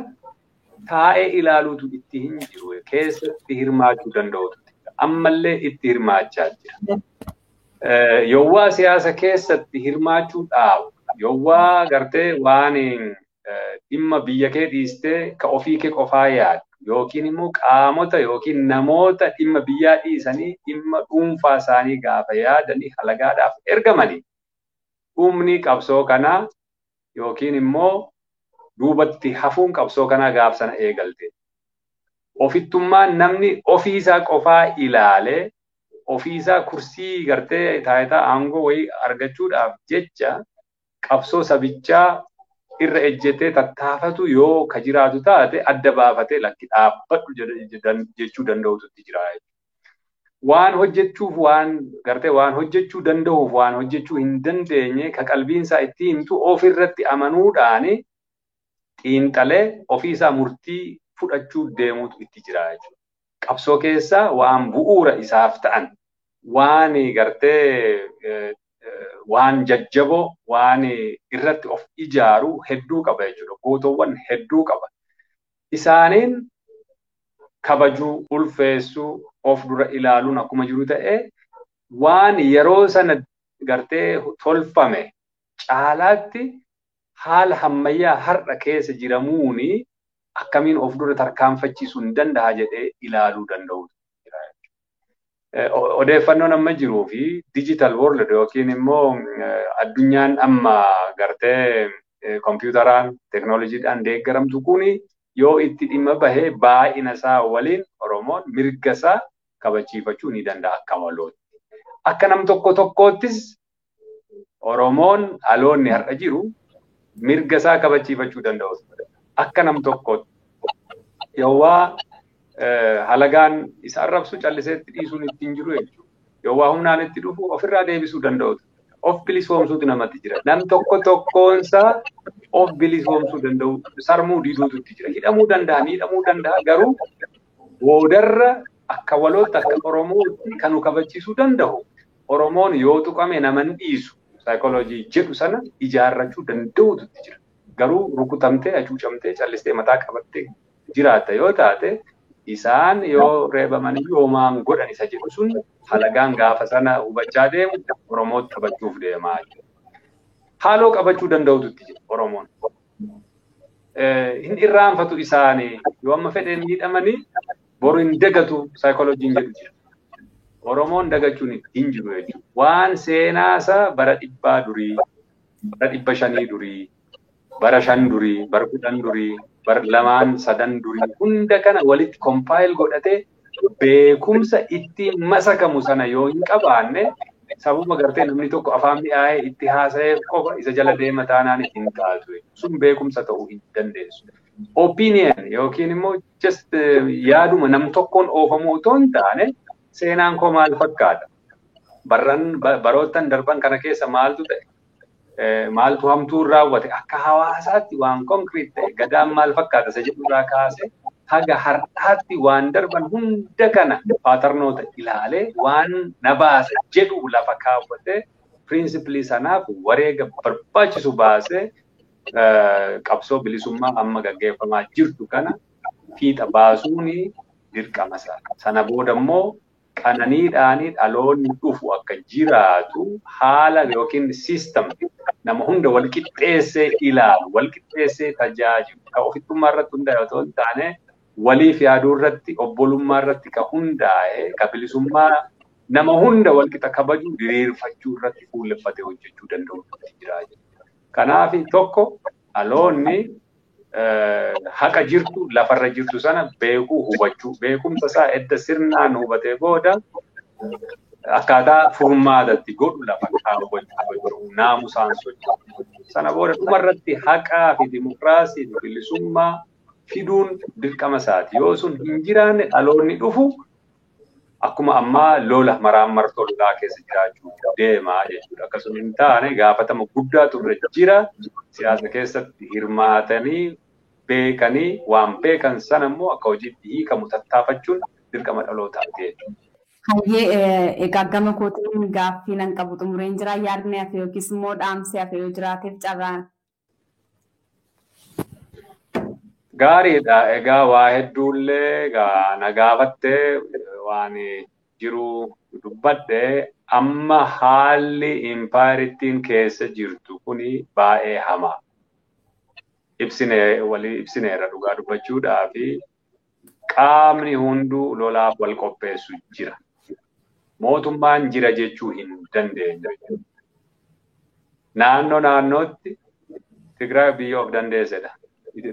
taa'ee ilaaluutu itti hin jiru. Keessatti hirmaachuu danda'utu. Ammallee itti hirmaachaa jira. Yowwaa siyaasa keessatti hirmaachuu dhaabu. Yowwaa gartee waan dhimma biyya kee dhiistee ka ofii kee qofaa yaadu. Yookiin immoo qaamota yookiin namoota dhimma biyyaa dhiisanii dhimma dhuunfaa isaanii gaafa yaadanii halagaadhaaf ergamanii. Dhumni qabsoo kanaa yookiin immoo duubatti hafuun qabsoo kanaa gaaf sana eegalte. Ofittummaan namni ofiisaa qofaa ilaalee ofiisaa kursii gartee taayitaa aangoo wayii argachuudhaaf jecha qabsoo sabichaa irra ejjetee tattaafatu yoo ka jiraatu taate adda baafatee lakki dhaabbadhu jechuu danda'utu jira. Waan hojjechuuf waan gartee waan hojjechuu danda'uuf waan hojjechuu hin dandeenye ka qalbiinsaa itti himtu ofirratti amanuudhaan xiinxalee ofiisaa murtii fudhachuu deemuutu itti jira jechuudha. Qabsoo keessaa waan bu'uura isaaf ta'an waan gartee waan jajjaboo waan irratti of ijaaru hedduu qaba jechuudha. Gootowwan hedduu qaba. Isaaniin kabajuu, ulfeessuu, of dura ilaaluun akkuma jiru ta'ee waan yeroo sana gartee tolfame caalaatti haala ammayyaa har'a keessa jiramuuni akkamiin of dura tarkaanfachiisuu hin danda'a jedhee ilaaluu danda'u. Odeeffannoon amma jiruu fi digital world yookiin immoo addunyaan amma gartee kompiitaraan teeknooloojiidhaan deeggaramtu kuni yoo itti dhimma bahee baay'ina isaa waliin Oromoon mirga isaa kabachiifachuu ni danda'a akka walootti. Akka nam tokko tokkoottis Oromoon dhaloonni har'a jiru mirga isaa kabachiifachuu danda'u. Akka nam tokkotti yowwaa halagaan isa arrabsu calliseetti dhiisuun ittiin jiru jechuudha. Yowwaa humnaan itti dhufu ofirraa deebisuu danda'u. Of bilisoomsuutu namatti jira. Nam tokko tokkoonsaa of bilisoomsuu danda'u sarmuu diduutu itti jira. Hidhamuu danda'a, miidhamuu danda'a garuu boodarra akka walootti akka Oromootti kan nu kabachiisuu danda'u. Oromoon yoo tuqame naman dhiisu saayikooloojii jedhu sana ijaarrachuu danda'utu itti jira. Garuu rukutamtee, hacuucamtee, callistee mataa qabattee jiraatta yoo taate isaan yoo reebamanii yoomaan godhan isa jedhu sun halagaan gaafa sana hubachaa deemu Oromootti taphachuuf deemaa jira. Haaloo qabachuu danda'utu itti jira Oromoon. Hin irraanfatu isaanii yoo amma fedheen miidhamanii boru hin dagatu saayikooloojiin jedhu jira. Oromoon dagachuun hin jiru jechuudha. Waan seenaasaa bara 100 durii, bara 500 durii, bara 5 durii, bara 10 durii, bara 2, 3 durii hunda kana walitti kompaayil godhatee beekumsa itti masakamu sana yoo hin qabaanne sababa gartee namni tokko afaan mi'aayee itti haasa'ee qofa isa jala deema taanaan ittiin taatu. Sun beekumsa ta'uu hin dandeessu. Opinion yookiin immoo just yaaduma nam tokkoon oofamuu otoo hin taane seenaan koo maal fakkaata? Baroottan darban kana keessa maaltu ta'e? Maaltu hamtuun raawwate? Akka hawaasaatti waan konkriit ta'e gadaan maal fakkaata isa jedhurraa kaase haga har'aatti waan darban hunda kana paatarnoota ilaalee waan na baase jedhu lafa kaawwatee pirinsipilii sanaaf wareega barbaachisu baasee qabsoo bilisummaa amma gaggeeffamaa jirtu kana fiixa baasuun dirqama isaa. Sana booda immoo qananiidhaan dhaloonni dhufu akka jiraatu haala yookiin siistam nama hunda wal qixxeessee ilaalu, wal qixxeessee tajaajilu. Ka ofittummaa irratti hundaa'e otoo hin taane waliif yaaduu irratti, obbolummaa irratti ka hundaa'e, ka bilisummaa nama hunda wal qixa kabajuu, diriirfachuu irratti fuulleffatee hojjechuu danda'u jira. Kanaaf tokko dhaloonni haqa jirtu lafarra jirtu sana beekuu hubachuu, beekumsa isaa edda sirnaan hubatee booda akkaataa furmaatatti godhu lafa kaawwachuu, naamusaan socho'u. Sana booda dhumarratti haqaa fi dimokiraasii fi bilisummaa fiduun dirqama isaati. Yoo sun hin jiraanne dhaloonni dhufu akkuma ammaa lola maraamartoo lolaa keessa jiraachuu deemaa jechuudha. Akkasuma hin taane gaafatama guddaatu irra jira. Siyaasa keessatti hirmaatanii beekanii waan beekan sana immoo akka hojiitti hiikamu tattaafachuun dirqama dhalootaati jechuudha. Hayyee egaa gama kootiin gaaffii nan qabu xumureen jira yaadni hafe yookiis immoo dhaamsi hafe yoo jiraateef carraan. Gaariidha. Egaa waa hedduullee na gaafattee waan jiru dubbadhe amma haalli impaayiriittiin keessa jirtu kuni baay'ee hamaa. Walii ibsineerra dhugaa dubbachuudhaa fi qaamni hunduu lolaaf wal qopheessu jira. Mootummaan jira jechuu hin dandeenyu. Naannootti Tigraay biyya of dandeessedha.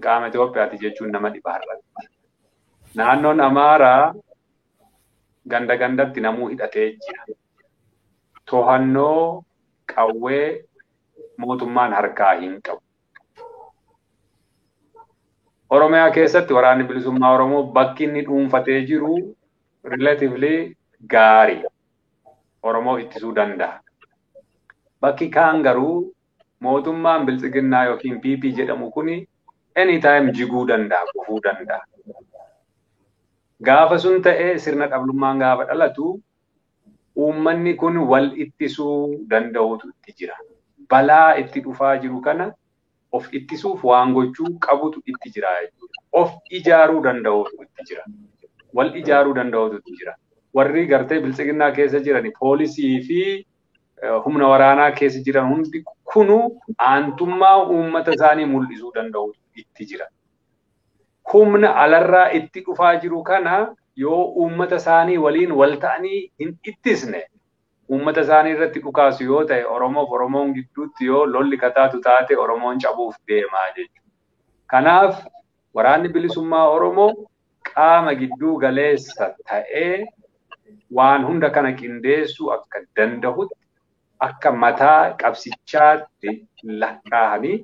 Qaama Itoophiyaati jechuun nama dhiba har'atti. Naannoon Amaaraa gandatti namuu hidhatee jira. To'annoo qawwee mootummaan harkaa hin qabu. Oromiyaa keessatti waraanni bilisummaa Oromoo bakki inni dhuunfatee jiru relatively gaarii. Oromoo ittisuu danda'a. Bakki kaan garuu mootummaan biltsiginnaa yookiin PP jedhamu kuni anytime jiguu danda'a, kufuu danda'a. Gaafa sun ta'ee sirna dhablummaan gaafa dhalatu uummanni kun wal ittisuu danda'utu itti jira. Balaa itti dhufaa jiru kana of ittisuuf waan gochuu qabutu itti jira jechuudha. Of ijaaruu danda'utu itti jira. Wal ijaaruu danda'utu itti jira. Warri gartee biltsiginnaa keessa jiran poolisii fi humna waraanaa keessa jiran hundi kunu aantummaa uummata isaanii mul'isuu danda'utu itti jira. Humna alarraa itti dhufaa jiru kana yoo uummata isaanii waliin wal ta'anii hin ittisne uummata isaanii irratti dhukaasu yoo ta'e Oromoof Oromoon gidduutti yoo lolli kataatu taate Oromoon cabuuf deemaa jechuudha. Kanaaf waraanni bilisummaa Oromoo qaama gidduu galeessa ta'ee waan hunda kana qindeessuu akka danda'utti akka mataa qabsichaatti lakkaa'anii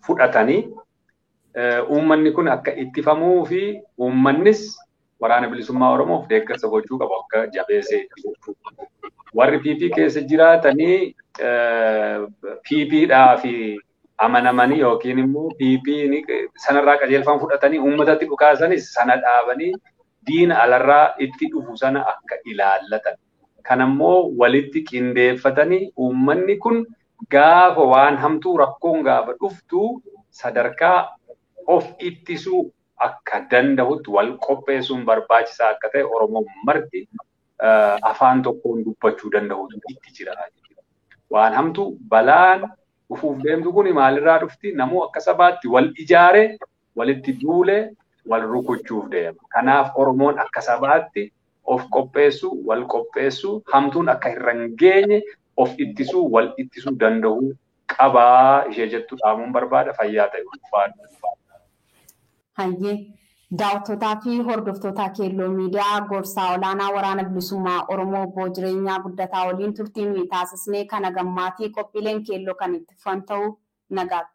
fudhatanii uummanni kun akka ittifamuu fi uummannis waraana bilisummaa Oromoof deeggarsa gochuu qabu akka jabeessee ittisu. Warri PP keessa jiraatanii PPdhaa fi amanamanii yookiin immoo PP sanarraa qajeelfama fudhatanii uummatatti dhukaasanis sana dhaabanii diina alarraa itti dhufu sana akka ilaallatan. Kanammoo walitti qindeeffatanii uummanni kun gaafa waan hamtuu rakkoon gaafa dhuftu sadarkaa of ittisuu akka danda'utti wal qopheessuun barbaachisaa akka ta'e Oromoon marti afaan tokkoon dubbachuu danda'utu itti jira. Waan hamtuu balaan dhufuuf deemtu kun maalirraa dhufti? Namuu akka sabaatti wal ijaare walitti duule wal rukuchuuf deema. Kanaaf Oromoon akka sabaatti of qopheessu, wal qopheessu, hamtuun akka hin geenye of ittisuu, wal ittisuu danda'uu qabaa ishee jettu dhaamuun barbaada. Fayyaa ta'e ulfaadha. Hayyee daawwattoota fi hordoftoota Keelloo Miidiyaa gorsaa olaanaa waraana bilisummaa Oromoo obbo Jireenyaa Guddataa waliin turtii taasisnee kana gammaatii qophiileen Keelloo kan itti fufan ta'uu nagaatti.